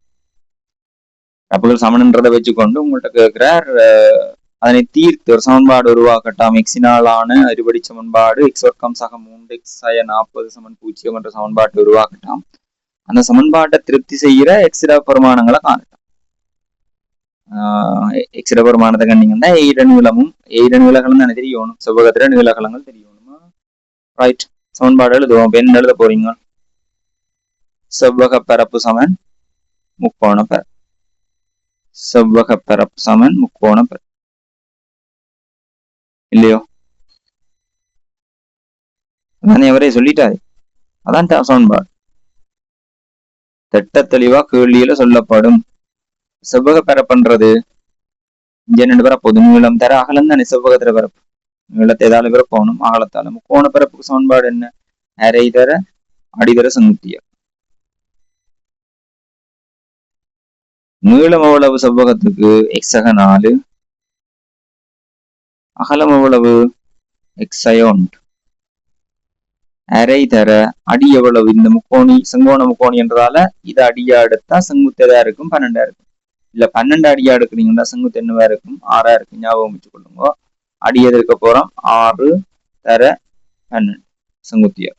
பரப்புகள் சமனன்றதை வச்சுக்கொண்டு உங்கள்கிட்ட கேட்கிறார் அதனை தீர்த்து ஒரு சமன்பாடு உருவாக்கட்டாம் எக்ஸினாலான அறுபடி சமன்பாடு எக்ஸ் வர்க்கம் சக 3 எக்ஸ் 40 0 என்ற சமன்பாட்டை உருவாக்கட்டாம் அந்த சமன்பாட்டை திருப்தி செய்கிற எக்ஸிட பெருமானங்களை காணட்டாம் எக்ஸிட பெருமானத்தை கண்டிங்கன்னா எயிட நீளகளும் தானே தெரியணும் செவ்வகத்தில நீளகலங்கள் தெரியணுமா ரைட் சமன்பாடு எழுதுவோம் என்ன எழுத போறீங்க செவ்வக பரப்பு சமன் முக்கோண பரப்பு செவ்வக பரப்பு சமன் முக்கோண பரப்பு இல்லையோ அதானே அவரே சொல்லிட்டாரு. அதான் சமன்பாடு திட்ட தெளிவா கேள்வியில சொல்லப்படும். செவ்வக பரப்புன்றது இங்க 2 பரப்பு நீளம் தர அகலம் தானே செவ்வகத்திர பரப்பு. நீளத்தை ஏதாவது பிறப்போனும் அகலத்தால முக்கோண பரப்புக்கு சமன்பாடு என்ன? அரை தர அடிதர செங்குத்திய. நீளம் எவ்வளவு செவ்வகத்துக்கு? எக்ஸக 4. அகலம் எவ்வளவு? எக்ஸயோன். அரை தர அடி எவ்வளவு? இந்த முக்கோணி செங்கோண முக்கோணி என்றதால இது அடியா எடுத்தா செங்குத்ததா இருக்கும் 12 இருக்கும். இல்ல 12 அடியா எடுக்கிறீங்கன்னா செங்குத்து என்னவா இருக்கும்? 6 இருக்கும். ஞாபகம் வச்சு கொள்ளுங்க. அடி எதிர்க்க போறோம் 6 தர 12 செங்குத்தியா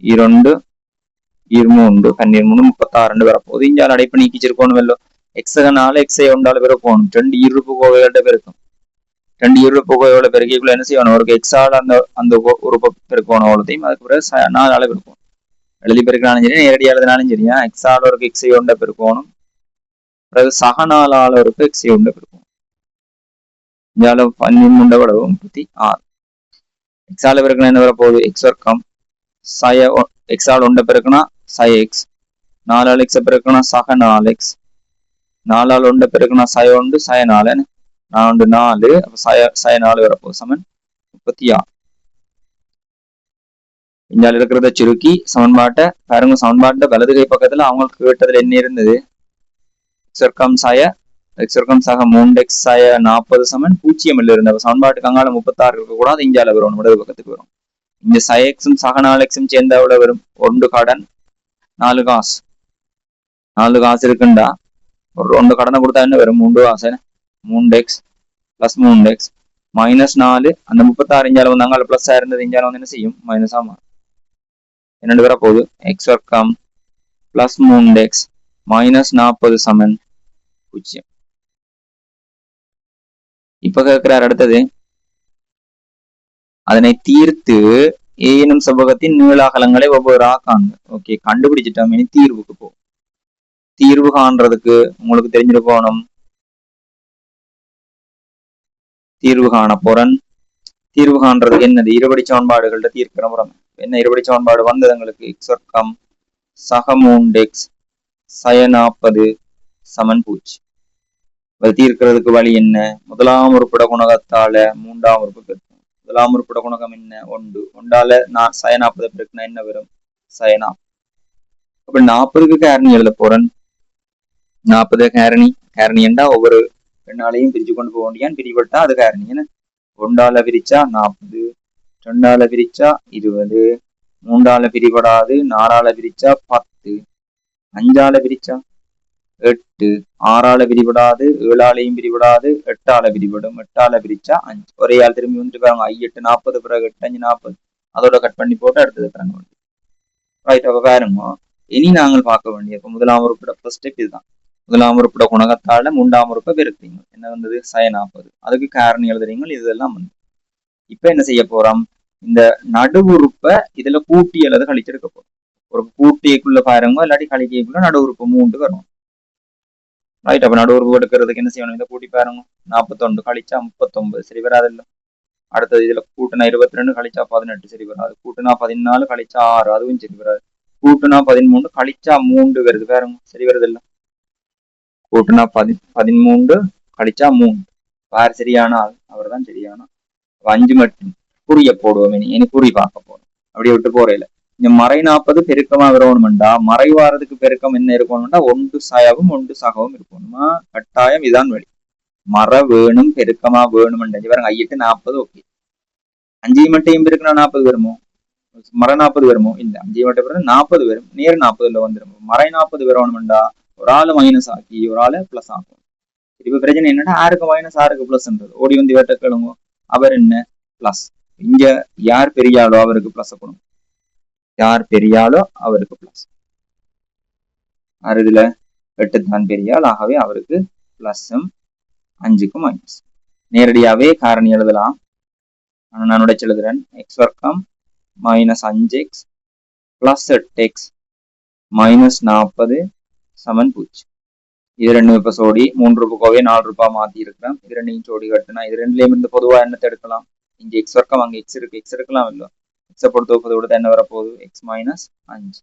2 23 12 36 வரப்போகுது. இஞ்சால் அடைப்பு நீக்கிச்சிருக்கணும் வெல்லோ. எக்ஸக 4 எக்ஸை ஒன்றால பிற போகணும். 2 இருப்பு கோவைகள்ட்ட பெருக்கும். 2 இருப்பு கோவையோட பெருக்கிக்குள்ள என்ன செய்யணும்? ஒரு எக்ஸால அந்த உறுப்பை பெருக்கணும் அவ்வளோத்தையும். அதுக்கு பிறகு 4 பெருக்கணும். எழுதி பெருக்கினாலும் சரி நேரடியாக எழுதினாலும் சரியா எக்ஸால ஒரு எக்ஸை ஒன்றை பெருக்கணும். பிறகு சக 4 ஒரு எக்ஸை ஒன்றை பெருக்கணும். இஞ்சால 13 எவ்வளவு? 36. எக்ஸால பெருக்கணும் என்ன வரப்போகுது? எக்ஸ் வர்க்கம் சய எக்ஸால் ஒன்றை பெருக்கணும் சய எக்ஸ். 4 எக்ஸை பெருக்கணும் சக 4x. 4 ஒன்றை பெருக்கணும் சய 1 சய 4. 4 அப்ப சய 4 வரப்போகுது சமன் 36. இஞ்சால இருக்கிறத சுருக்கி சமன்பாட்டை பாருங்க. சமன்பாட்டை வலது கை பக்கத்துல அவங்களுக்கு கேட்டதுல என்ன இருந்தது? எக்ஸ் வர்க்கம் சக 3x சய 40 சமன் 0 இருந்தது. சமன்பாட்டுக்கு அங்கால 36 இருக்க கூடாது. இஞ்சால வரும் வலது பக்கத்துக்கு வரும். இங்க சயக்ஸும் சக 4xும் சேர்ந்தா எவ்வளவு வரும்? 1 கடன் 4 காசு. 4 காசு இருக்குண்டா ஒரு 2 கடனை கொடுத்தா என்ன வரும்? 3 காசு. 3x plus 3x minus 4. அந்த 36 இஞ்சால வந்து அங்கால பிளஸ் இருந்தது. இஞ்சால வந்து என்ன செய்யும்? மைனஸ் ஆமா. என்னென்று வர போகுது? எக்ஸ் வர்க்கம் பிளஸ் 3x மைனஸ் 40 சமன் 0. இப்ப கேட்கிறார் அடுத்தது அதனை தீர்த்து ஏனும் செவ்வகத்தின் நீளாகலங்களை ஒவ்வொரு காண்க. ஓகே, கண்டுபிடிச்சிட்டோம். இனி தீர்வுக்கு போ. தீர்வு காண்றதுக்கு உங்களுக்கு தெரிஞ்சிருக்கணும். தீர்வு காண போறன். தீர்வு காண்றதுக்கு என்னது? இருபடி சமன்பாடுகள்ட்ட தீர்க்கிற முறை என்ன? இருபடி சமன்பாடு வந்தது எங்களுக்கு எக்ஸ் வர்க்கம் சக 3x சய 40 சமன் 0. தீர்க்கிறதுக்கு வழி என்ன? முதலாம் உறுப்பிட குணகத்தால 3ஆம் உறுப்பு பெருக்கும். முதலாம் உறுப்பிட குணகம் என்ன? 1. 1ஆல நான் சய 40 பெருக்குனா என்ன வரும்? சய 40. அப்ப 40க்கு காரணி எழுத போறேன். 40 காரணி என்றா ஒவ்வொரு பெண்ணாலையும் பிரிச்சு கொண்டு போக வேண்டியான். பிரிபட்டா அது காரணி. என்ன? 1ஆல பிரிச்சா 40, 2ஆல பிரிச்சா 20, 3ஆல பிரிபடாது, 4ஆல பிரிச்சா 10, 5ஆல பிரிச்சா 8, 6ஆல பிரிபடாது, 7ஆலையும் பிரிபடாது, 8ஆல பிரிபடும், 8ஆல பிரிச்சா 5. ஒரே ஆள் திரும்பி வந்துட்டு பாருங்க. 8 40 பிறகு 8 5 40 அதோட கட் பண்ணி போட்டு அடுத்தது பாருங்க. ரைட். அப்ப பாருங்க இனி நாங்கள் பார்க்க வேண்டிய முதலாம் உறுப்பிட ஃபர்ஸ்ட் ஸ்டெப் இதுதான். முதலாம் உறுப்பிட குணகத்தால 3ஆம் உறுப்பை பெருக்கிறீங்க. என்ன வந்தது? சய 40. அதுக்கு காரணி எழுதுறீங்க. இதெல்லாம் வந்து இப்ப என்ன செய்ய போறோம்? இந்த நடு உறுப்பை இதுல கூட்டி அல்லது கழிச்செடுக்க போறோம். ஒரு கூட்டியக்குள்ள பாருங்க, இல்லாட்டி கழிக்கைக்குள்ள நடு உறுப்பு 3 வரும். ரைட். அப்ப நடு உறுப்பு எடுக்கிறதுக்கு என்ன செய்யணும்? இதை கூட்டி பாருங்க. 41 கழிச்சா 39 சரி வராது இல்ல. அடுத்தது இதுல கூட்டினா 22 கழிச்சா 18 சரி வராது. கூட்டினா 14 கழிச்சா 6 அதுவும் சரி வராது. கூட்டினா 13 கழிச்சா 3 வருது பாருங்க. சரி வருது இல்ல. கூட்டினா 13 கழிச்சா 3 யார் சரியான ஆள்? அவர் தான் சரியான. 5 மட்டும் குறிய போடுவோம். இனி குறி பார்க்க போறோம். அப்படியே விட்டு போறேன். இந்த மறை 40 பெருக்கமா வரணும்டா. மறைவாரதுக்கு பெருக்கம் என்ன இருக்கணும்டா? 1 சயவும் 1 சகவும் இருக்கணுமா? கட்டாயம் இதான் வழி. மர வேணும் பெருக்கமா வேணும்டா. பாருங்க 8 40 ஓகே. 5 மட்டும் பெருக்கினா 40 வருமோ? மறை 40 வருமோ? இல்ல. 5 மட்டும் பிறகு 40 வரும். நேர் 40ல வந்துடும். மறை 40 வரணும்டா. ஒரு ஆளு மைனஸ் ஆக்கி ஒரு ஆளு பிளஸ் ஆக்கும். இப்ப பிரச்சனை என்னன்னா ஆருக்கு மைனஸ் ஆருக்கு பிளஸ்ன்றது. ஓடி வந்து இவர்கிட்ட கேளுங்க. அவர் என்ன? பிளஸ். இங்க யார் பெரியாளோ அவருக்கு பிளஸ் கொடுங்க. யார் பெரியாளோ அவருக்கு பிளஸ். இதுல 8 தான் பெரியாள். ஆகவே அவருக்கு பிளஸும் 5க்கு மைனஸ். நேரடியாவே காரணி எழுதலாம். நான் உடைச்சு எழுதுறேன். எக்ஸ் வர்க்கம் minus 5x plus 8x minus 40 சமன் 0. இது ரெண்டும் இப்ப சோடி 3 ரூபாய் 4 ரூபாய் மாத்தி இருக்கிறேன். இது ரெண்டையும் சோடி கட்டுனா இது ரெண்டுலயும் இருந்து பொதுவா என்னத்தை எடுக்கலாம்? இங்க எக்ஸ் வர்க்கம் அங்க எக்ஸ் இருக்கு. எக்ஸ் எடுக்கலாம் இல்ல. எக்ஸை பொறுத்து வகுப்பது கொடுத்தா என்ன வரப்போகுது? X minus 5.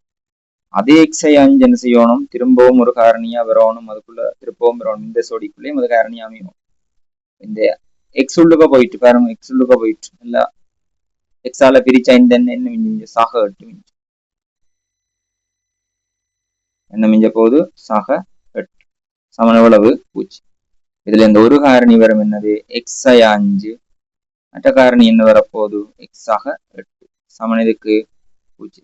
அதே எக்ஸை 5 என்ன செய்யணும்? திரும்பவும் ஒரு காரணியா வரணும், அதுக்குள்ள திரும்பவும் வரணும். இந்த சோடிக்குள்ளேயும் அது காரணியா அமையும். இந்த எக்ஸ் உள்ளுக்க போயிட்டு பாருங்க, எக்ஸ் உள்ளுக்க போயிட்டு இல்ல எக்ஸால பிரிச்சா இந்த என்ன மிஞ்சி சாக 8 மிஞ்சி. என்ன மிஞ்ச போகுது? சாக 8 சமன் எவ்வளவு? 0. இதுல இந்த ஒரு காரணி வரும் என்னது? எக்ஸ் 5, மற்ற காரணி என்ன வரப்போகுது? எக்ஸ் ஆக 8 சமன் இதுக்கு 0.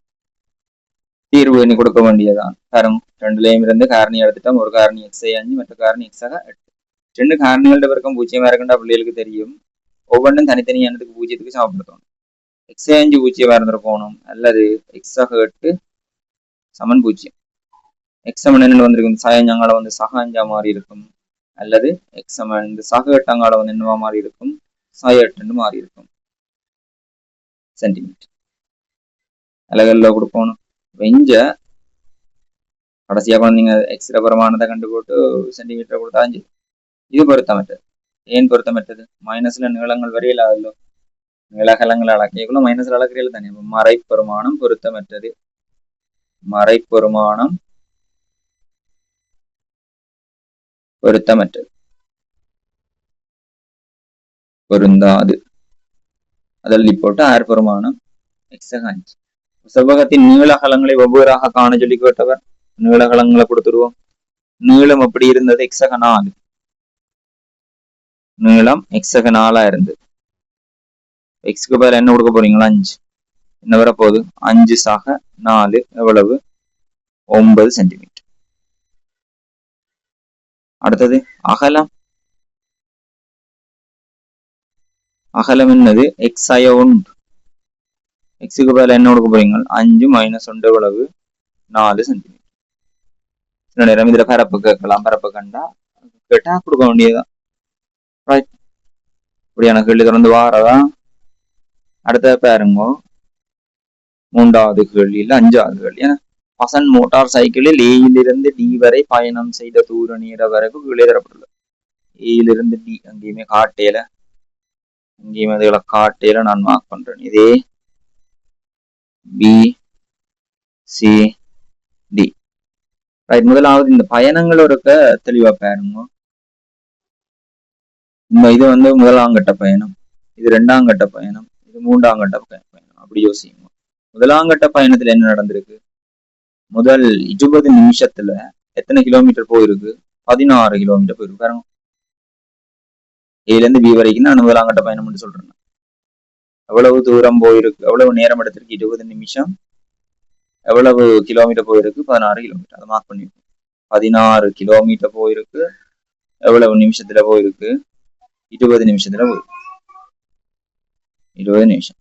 தீர்வு எண்ணி கொடுக்க வேண்டியதான். தரும் ரெண்டுலயும் இருந்து காரணி எடுத்துட்டோம். ஒரு காரணி எக்ஸ் 5, மற்ற காரணி எக்ஸ் ஆக 8. ரெண்டு காரணிகளோட வர்க்கம் 0 இருக்குண்டா பிள்ளைகளுக்கு தெரியும். ஒவ்வொன்றும் தனித்தனியானதுக்கு 0க்கு சமப்படுத்தணும். எக்ஸ் 5 0 இருந்திருக்கணும், அல்லது எக்ஸ் ஆக 8 சமன் 0. எக்ஸ் சமன் என்ன வந்திருக்கும்? சாயஞ்சாங்கால வந்து சக 5 மாறி இருக்கும், அல்லது எக்ஸ் சமன் இந்த சக 8 வந்து என்னவா மாறி இருக்கும்? சாய 8 மாறி இருக்கும் சென்டிமீட்டர். அலகல்ல கொடுக்கணும். வெஞ்ச கடைசியா நீங்க எக்ஸ்ர பிரமாணத்தை கண்டு போட்டு சென்டிமீட்டர் கொடுத்தாச்சு. இது பொருத்தமற்றது. ஏன் பொருத்தமற்றது? மைனஸ்ல நீளங்கள் வரையிலாதல்லோ, நீளகலங்கள் அளக்கைக்குள்ள மைனஸ்ல அளக்கிறீர்கள் தானே. மறைப்பெருமானம் பொருத்தமற்றது. மறைப்பெருமானம் பொருத்தமற்றது, பொருந்தாது. அதில் போட்டு ஆர் பெருமானம் எக்ஸகாஞ்சி. செவ்வகத்தின் நீளகலங்களை ஒவ்வொருவராக காண சொல்லி கேட்டவர். நீளகலங்களை கொடுத்துருவோம். நீளம் எப்படி இருந்தது? எக்ஸக 4. நீளம் எக்ஸக 4 இருந்தது. எக்ஸுக்கு பதில் என்ன கொடுக்க போறீங்களா? 5. என்ன வரப்போகுது? 5 சாக 4 எவ்வளவு? 9 சென்டிமீட்டர். அடுத்தது அகலம். அகலம் என்னது? எக்ஸ் 1. எக்ஸுக்கு பதில் என்ன கொடுக்க போறீங்க? 5 மைனஸ் 1 எவ்வளவு? 4 சென்டிமீட்டர். சில நேரம் இதுல பரப்பு கேட்கலாம். பரப்பு கண்டா கேட்டா கொடுக்க வேண்டியதுதான். ரைட், இப்படியான கேள்வி தொடர்ந்து வாரதா. அடுத்த பாருங்க, 3வது கேள்வியில் 5வது கேள்வி. ஏன்னா பசன் மோட்டார் சைக்கிளில் ஏயிலிருந்து டி வரை பயணம் செய்த தூர நேர வரைவு கீழே தரப்பட்டுள்ளது. ஏயிலிருந்து டி அங்கேயுமே காட்டையில, அங்கேயுமே அதுகளை காட்டையில நான் மார்க் பண்றேன். இதே பி சி டி. ரைட், முதலாவது இந்த பயணங்கள் இருக்க தெளிவா பாருங்க. இது வந்து முதலாம் கட்ட பயணம், இது 2ஆம் கட்ட பயணம், இது 3ஆம் கட்ட பயணம். அப்படி யோசிங்க. முதலாம் கட்ட பயணத்துல என்ன நடந்திருக்கு? முதல் 20 நிமிஷத்துல எத்தனை கிலோமீட்டர் போயிருக்கு? 16 கிலோமீட்டர் போயிருக்கு. பாருங்க, ஏல இருந்து பி வரைக்கும் நான் முதலாம் கட்ட பயணம் சொல்றேன். எவ்வளவு தூரம் போயிருக்கு? எவ்வளவு நேரம் எடுத்திருக்கு? 20 நிமிஷம். எவ்வளவு கிலோமீட்டர் போயிருக்கு? 16 கிலோமீட்டர். அதை மார்க் பண்ணிருக்கு. 16 கிலோமீட்டர் போயிருக்கு. எவ்வளவு நிமிஷத்துல போயிருக்கு? 20 நிமிஷத்துல போயிருக்கு. 20 நிமிஷம்.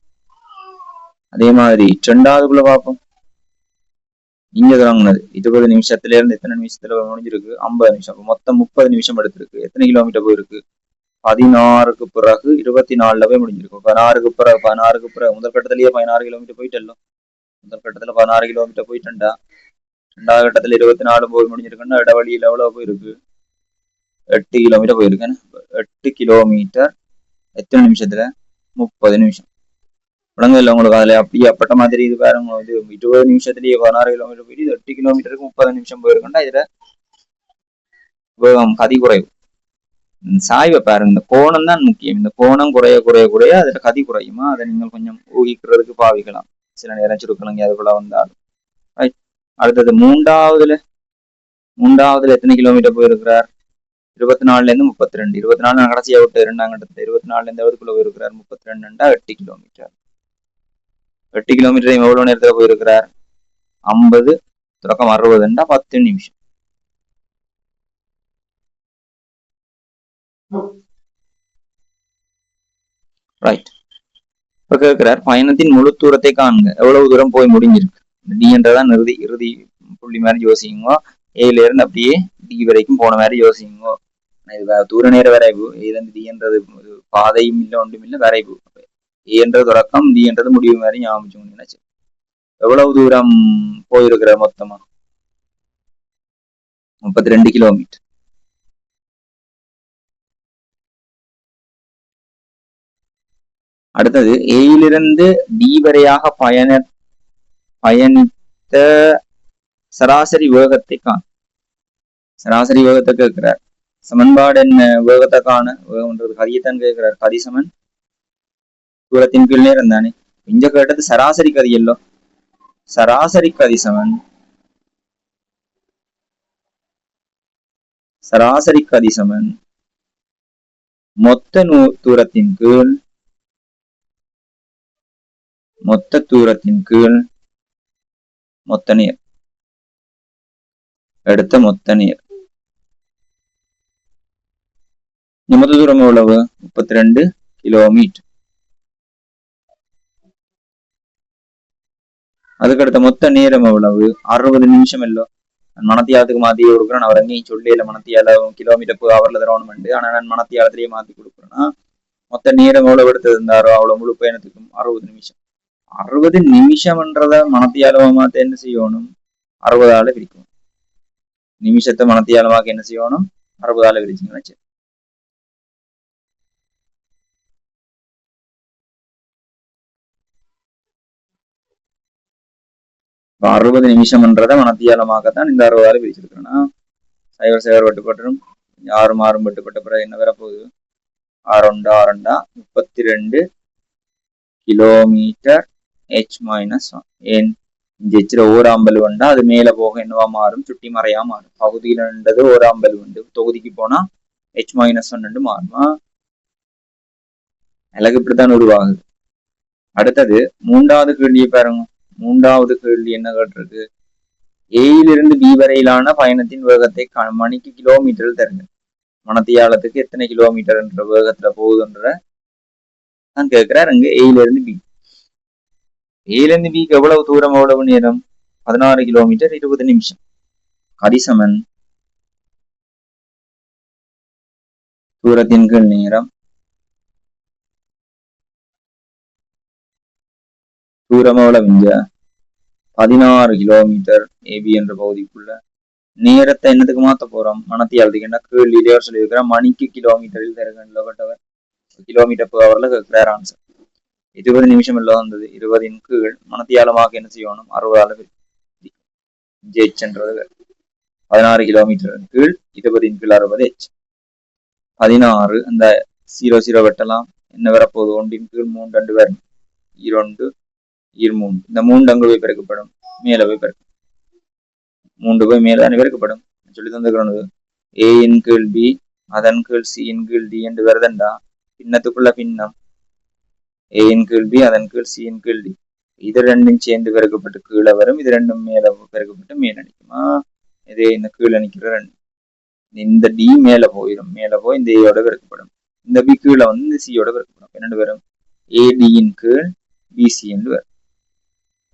அதே மாதிரி 2ஆவதுக்குள்ள பார்ப்போம். இங்க தொடங்கினது 20 நிமிஷத்துல இருந்து எத்தனை நிமிஷத்துல முடிஞ்சிருக்கு? 50 நிமிஷம். மொத்தம் 30 நிமிஷம் எடுத்திருக்கு. எத்தனை கிலோமீட்டர் போயிருக்கு? 16க்கு பிறகு 24ல போய் முடிஞ்சிருக்கு. 16க்கு பிறகு முதல் கட்டத்திலேயே 16 கிலோமீட்டர் போயிட்டല്ലോ. முதல் கட்டத்துல 16 கிலோமீட்டர் போயிட்டா, 2வது கட்டத்துல 24 போய் முடிஞ்சிருக்குன்னா இடவழியில எவ்வளவு போயிருக்கு? 8 கிலோமீட்டர் போயிருக்கு. 8 கிலோமீட்டர் எத்தனை நிமிஷத்துல? 30 நிமிஷம். விளங்க இல்லை உங்களுக்கு? அதுல அப்படியே அப்பட்ட மாதிரி இது பாருங்க. இது 20 நிமிஷத்துலயே 16 கிலோமீட்டர் போயிட்டு 8 கிலோமீட்டருக்கு 30 நிமிஷம் போயிருக்குன்னா இதுல வேகம் கதி குறைவு. சாய்வை பாருங்க. இந்த கோணம் தான் முக்கியம். இந்த கோணம் குறைய குறைய குறைய அதுல கதி குறையுமா? அதை நீங்கள் கொஞ்சம் ஊகிக்கிறதுக்கு பாவிக்கலாம். சில நேரம் சுருக்கலங்க அதுக்குள்ள வந்தாலும். ரைட், அடுத்தது 3ஆவதுல எத்தனை கிலோமீட்டர் போயிருக்கிறார்? 24ல இருந்து 32. 24 கடைசியா விட்டு 2ஆம் கட்டத்துல 24ல இருந்து எவ்வளவுக்குள்ள போயிருக்கிறார்? 32 8 கிலோமீட்டர். 8 கிலோமீட்டர் எவ்வளவு நேரத்துல போயிருக்கிறார்? 50 தொடக்கம் 60 10 நிமிஷம். ரைட், இப்ப கேட்கிறார் பயணத்தின் முழு தூரத்தை காணுங்க. எவ்வளவு தூரம் போய் முடிஞ்சிருக்கு? டி என்றதான் இறுதி புள்ளி மாதிரி யோசிங்க. ஏல இருந்து அப்படியே டி வரைக்கும் போன மாதிரி யோசிங்க. இது தூர நேர வரைவு. ஏலேருந்து டி என்றது பாதையும் இல்லை, ஒன்றும் இல்லை, வரைவு. ஏ என்றது தொடக்கம், டி என்றது முடிவு மாதிரி ஞாபகம் நினைச்சு. எவ்வளவு தூரம் போயிருக்கிற மொத்தமா? 32 கிலோமீட்டர். அடுத்தது ஏயிலிருந்து டி வரையாக பயணித்த சராசரி வேகத்தை காண. சராசரி வேகத்தை கேட்கிறார். சமன்பாடு என்ன? வேகத்தை காண. வேகம்ன்றது கதியத்தான் கேட்கிறார். கதி சமன் தூரத்தின் கீழ் நேரம் தானே. இங்க கேட்டது சராசரி கதி எல்லோ. சராசரி கதி சமன் சராசரி கதி சமன் மொத்த தூரத்தின் கீழ் மொத்த நேர் எடுத்த மொத்த நேர். மொத்த தூரம் எவ்வளவு? 32 கிலோமீட்டர். அதுக்கடுத்த மொத்த நேரம் எவ்வளவு? 60 நிமிஷம் எல்லோ. மணத்தியாலத்துக்கு மாத்தி கொடுக்குறேன். அவர் எங்கேயும் சொல்லல மணத்தியால கிலோமீட்டர் அவர்ல தரணும். ஆனா நான் மணத்தியாலத்திலேயே மாத்தி கொடுக்குறேன்னா மொத்த நேரம் எவ்வளவு எடுத்து இருந்தாரோ அவ்வளவு முழு பயணத்துக்கும் 60 நிமிஷம். 60 நிமிஷம்ன்றத மணத்தியாலமாத்த என்ன செய்யணும்? 60ஆல பிரிக்கணும். நிமிஷத்தை மணத்தியாலமாக்க என்ன செய்யணும்? 60ஆல பிரிச்சுங்க. சரி, 60 நிமிஷம்ன்றத மணத்தியாலமாக்கத்தான் இந்த 60ஆல பிரிச்சிருக்கிறேன்னா சைவர் வெட்டுப்பட்டுரும். 6 மாறும் வெட்டுப்பட்ட பிறகு என்ன வரப்போகுது? 6 32 கிலோமீட்டர் h-1. ஏன் ஜெச்சில ஓராம்பல் வண்டா அது மேல போக என்னவா மாறும்? சுட்டி மறையா மாறும். பகுதியில நின்றது ஓராம்பல் உண்டு, தொகுதிக்கு போனா h-1 மாறுமா? எனக்கு இப்படித்தான் உருவாகுது. அடுத்தது மூன்றாவது கேள்வியை பாருங்க. மூன்றாவது கேள்வி என்ன கேட்டிருக்கு? ஏயிலிருந்து பி வரையிலான பயணத்தின் வேகத்தை மணிக்கு கிலோமீட்டரில் தருங்க. மணத்தியாலத்துக்கு எத்தனை கிலோமீட்டர் என்ற வேகத்துல போகுதுன்ற நான் கேட்கிறார். அங்க ஏயிலிருந்து பி. ஏயிலிருந்து பிக்கு எவ்வளவு தூரம், எவ்வளவு நேரம்? 16 கிலோமீட்டர் 20 நிமிஷம். கதிசமன் தூரத்தின் கீழ் நேரம். தூரம் எவ்வளவு? 16 கிலோமீட்டர் ஏபி என்ற பகுதிக்குள்ள. நேரத்தை என்னத்துக்கு மாத்த போறோம்? மணத்தியாலத்துக்கு என்ன கீழ் இதேவர் சொல்லியிருக்கிற மணிக்கு கிலோமீட்டரில் தருகின்றவர் கிலோமீட்டர் per hourல கேட்கிறார். ஆன்சர் 20 நிமிஷம் எல்லாம் வந்தது. 20 கீழ் மணத்தியாலமாக என்ன செய்யணும்? 60ஆல ஜெயிச்சன்றது 16 கிலோமீட்டர் கீழ் 20 கீழ் 60 h. 16 அந்த 00 வெட்டலாம். என்ன வரப்போகுது? 1 கீழ் 3 2 வரும். 2 3 இந்த 3 அங்கு போய் பெருக்கப்படும், மேல போய் பெருக்கும். 3 போய் மேல பெருக்கப்படும் சொல்லி தந்துக்கிறது. ஏ இன் கீழ் பி அதன் கீழ் சி இன் கீழ் டி என்று வருதண்டா பின்னத்துக்குள்ள பின்னம் ஏ இன் கீழ் பி அதன் கீழ் சி இன் கீழ் டி. இது ரெண்டும் சேர்ந்து பெருக்கப்பட்டு கீழே வரும். இது ரெண்டும் மேல பெருக்கப்பட்டு மேல நிற்குமா? இதே இந்த கீழே நிற்கிற ரெண்டு. இந்த டி மேல போயிடும். மேல போய் இந்த ஏயோட பெருக்கப்படும். இந்த பி கீழே வந்து இந்த சியோட பெருக்கப்படும். என்னென்னு வரும்? ஏடியின் கீழ் பிசி என்று வரும்.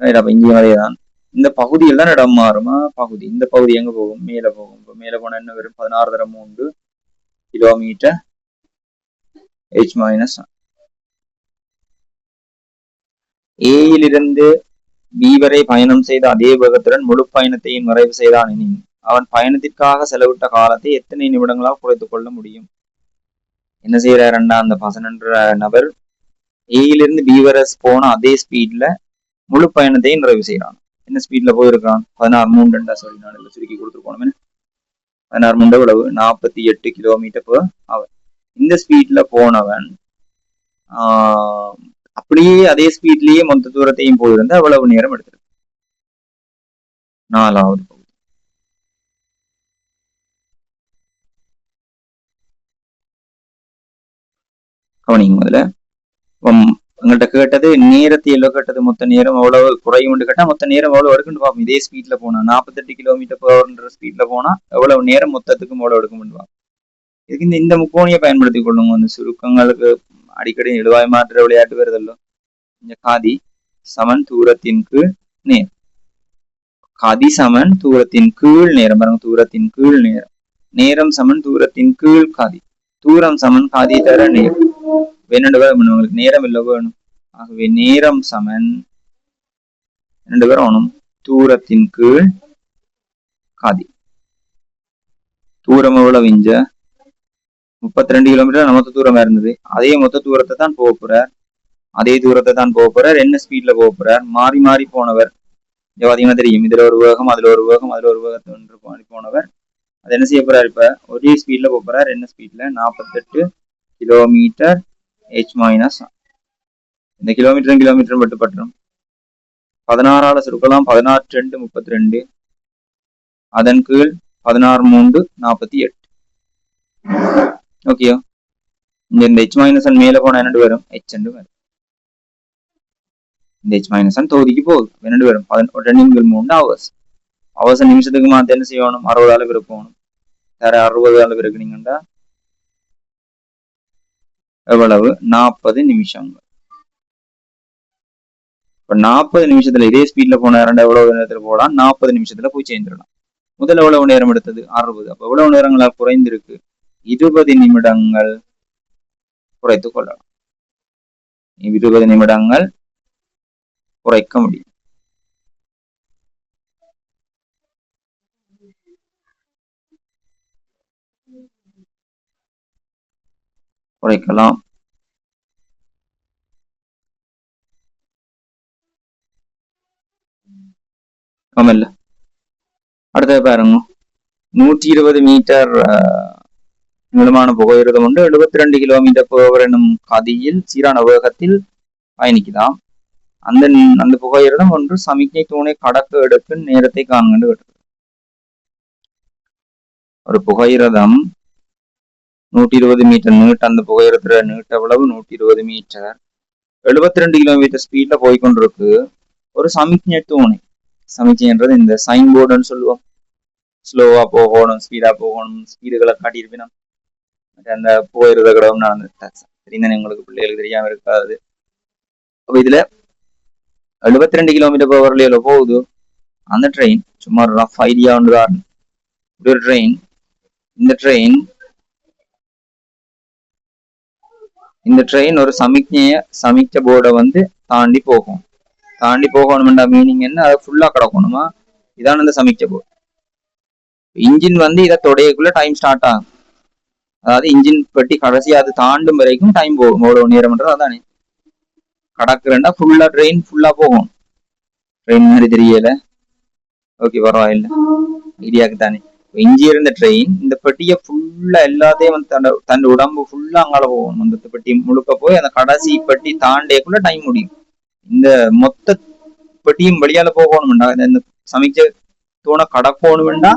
அப்ப இங்கேயும் அதேதான். இந்த பகுதியில் தான் இடம் மாறுமா? பகுதி. இந்த பகுதி எங்க போகும்? மேல போகும். இப்போ மேல போனா என்ன வரும்? 16 தரம் 3 கிலோமீட்டர் h-1. ஏயிலிருந்து பி வரை பயணம் செய்த அதே வேகத்துடன் முழு பயணத்தையும் நிறைவு செய்தான் எனின் அவன் பயணத்திற்காக செலவிட்ட காலத்தை எத்தனை நிமிடங்களால் குறைத்துக் கொள்ள முடியும்? என்ன செய்யறாருண்டா அந்த பசன்ற நபர் ஏயிலிருந்து பி வரை போன அதே ஸ்பீட்ல முழு பயணத்தையும் நிறைவு செய்யறான். என்ன ஸ்பீட்ல போயிருக்கான்? 16 சொல்லி நான் சுருக்கி கொடுத்துருக்கோம். 16 எவ்வளவு? 48 கிலோமீட்டர் per hour. இந்த ஸ்பீட்ல போனவன் அப்படியே அதே ஸ்பீட்லயே மொத்த தூரத்தையும் போயிருந்தா அவ்வளவு நேரம் எடுத்திருக்கு. 4வது பகுதி. கவனிங்க. முதல்ல எங்கள்கிட்ட கேட்டது நேரத்தை எவ்வளவு கேட்டது, மொத்த நேரம் எவ்வளவு குறையும் கேட்டா மொத்த நேரம் எவ்வளவு எடுக்குன்னு பார்ப்போம். இதே ஸ்பீட்ல போனா 48 கிலோமீட்டர் per hour ஸ்பீட்ல போனா எவ்வளவு நேரம் மொத்தத்துக்கும் எவ்வளவு எடுக்கும் பார்ப்போம். இதுக்கு இந்த முக்கோணியை பயன்படுத்திக் கொள்ளுங்க. அந்த சுருக்கங்களுக்கு அடிக்கடி எழுவாய் மாற்ற விளையாட்டு வருதல்லோ. இந்த காதி சமன் தூரத்தின் கீழ் நேரம். காதி சமன் தூரத்தின் கீழ் நேரம். பாருங்க, தூரத்தின் கீழ் நேரம். நேரம் சமன் தூரத்தின் கீழ் காதி. தூரம் சமன் காதி தர நேரம். வேணும் உங்களுக்கு நேரம் இல்லை வேணும். ஆகவே நேரம் சமன் 2 வேணும் தூரத்தின் கீழ் காதி. தூரம் எவ்வளவு? 32 கிலோமீட்டர் மொத்த தூரமா இருந்தது. அதே மொத்த தூரத்தை தான் போக போறார். அதே தூரத்தை தான் போறார். என்ன ஸ்பீட்ல போறார், மாறி மாறி போனவர். பாத்தீங்கன்னா தெரியும், இதுல ஒரு வேகம், அதுல ஒரு வேகம், அதுல ஒரு வேகத்தை போனவர். அது என்ன செய்ய போறாரு, இப்ப ஒரே ஸ்பீட்ல போறார். என்ன ஸ்பீட்ல, 48 கிலோமீட்டர் h மைனஸ். இந்த கிலோமீட்டரும் வெட்டுப்பட்டுரும். 16 சுருக்கலாம். 16 32, அதன் கீழ் 16 3 48. ஓகே, இந்த h மைனஸ் மேல போனா என்னண்டு வரும், h வரும். இந்த h மைனஸ் தொகுதிக்கு போகுது, என்னண்டு வரும் 2 3 ஹவர்ஸ். ஹவர்ஸ் நிமிஷத்துக்கு மாத்த என்ன செய்யணும், 60 பெருக்கணும். வேற 60 பெருக்குனீங்கன்னா எவ்வளவு, 40 நிமிஷங்கள். இப்ப 40 நிமிஷத்துல இதே ஸ்பீட்ல போன எவ்வளவு நேரத்துல போகலாம், 40 நிமிஷத்துல போய் சேர்ந்துடலாம். முதல்ல எவ்வளவு நேரம் எடுத்தது, 60. அப்ப எவ்வளவு நேரங்களால் குறைந்திருக்கு, 20 நிமிடங்கள் குறைத்துக் கொள்ளலாம். 20 நிமிடங்கள் குறைக்க முடியும். குறைக்கலாம். ஆமல்ல, அடுத்தது பாருங்க, 120 மீட்டர் நீளமான புகையிரதம் உண்டு. 72 கிலோமீட்டர் போவர் என்னும் கதியில் சீரான வேகத்தில் பயணிக்குதாம். அந்த புகையிரதம் ஒன்று சமிக்ஞை தூணை கடக்க எடுக்கும் நேரத்தை காண்கண்டு. ஒரு புகையிரதம் 120 மீட்டர் நீட்ட, அந்த புகையிரத்துல நீட்ட எவ்வளவு, 120 மீட்டர், 72 கிலோமீட்டர் ஸ்பீட்ல போய்கொண்டிருக்கு. ஒரு சமிக்ஞை தூணை, சமிக்ஞைன்றது இந்த சைன் போர்டுன்னு சொல்லுவோம். ஸ்லோவா போகணும், ஸ்பீடா போகணும், ஸ்பீடுகளை காட்டியிருப்பினோம். அந்த புகையிரத கடவுள் தெரிந்தானே உங்களுக்கு, பிள்ளைகளுக்கு தெரியாம இருக்காது. அப்ப இதுல 72 கிலோமீட்டர் பவர்ல போகுது அந்த ட்ரெயின். சும்மா ரஃப் ஐடியா ஒன்றுதான். ஒரு ட்ரெயின், இந்த ட்ரெயின் ஒரு சமிக்ஞை போர்டை வந்து தாண்டி போகும். தாண்டி போகணும்டா மீனிங் என்ன, அதை ஃபுல்லா கிடக்கணுமா, இதான் இந்த சமிக்ஞை போர்டு. இன்ஜின் வந்து இதை தொடையக்குள்ள டைம் ஸ்டார்ட் ஆகும். அதாவது இன்ஜின் பெட்டி கடைசி அது தாண்டும் வரைக்கும் டைம் போகும். எவ்வளவு நேரம்ன்றது அதானே. கடக்குறேன்டா ஃபுல்லா ட்ரெயின் ஃபுல்லா போகும். ட்ரெயின் மாதிரி தெரியல, ஓகே பரவாயில்ல, ஐடியாக்கு தானே. இஞ்சி இருந்த ட்ரெயின் இந்த பெட்டியை ஃபுல்லா எல்லாத்தையும் வந்து தன் உடம்பு ஃபுல்லா அங்கால போகணும். அந்த பெட்டி முழுக்க போய் அந்த கடைசி பெட்டி தாண்டியக்குள்ள டைம் முடியும். இந்த மொத்த பெட்டியும் வெளியால போகணும்டா, இந்த சமைச்ச தூணை கடக்கணும்டா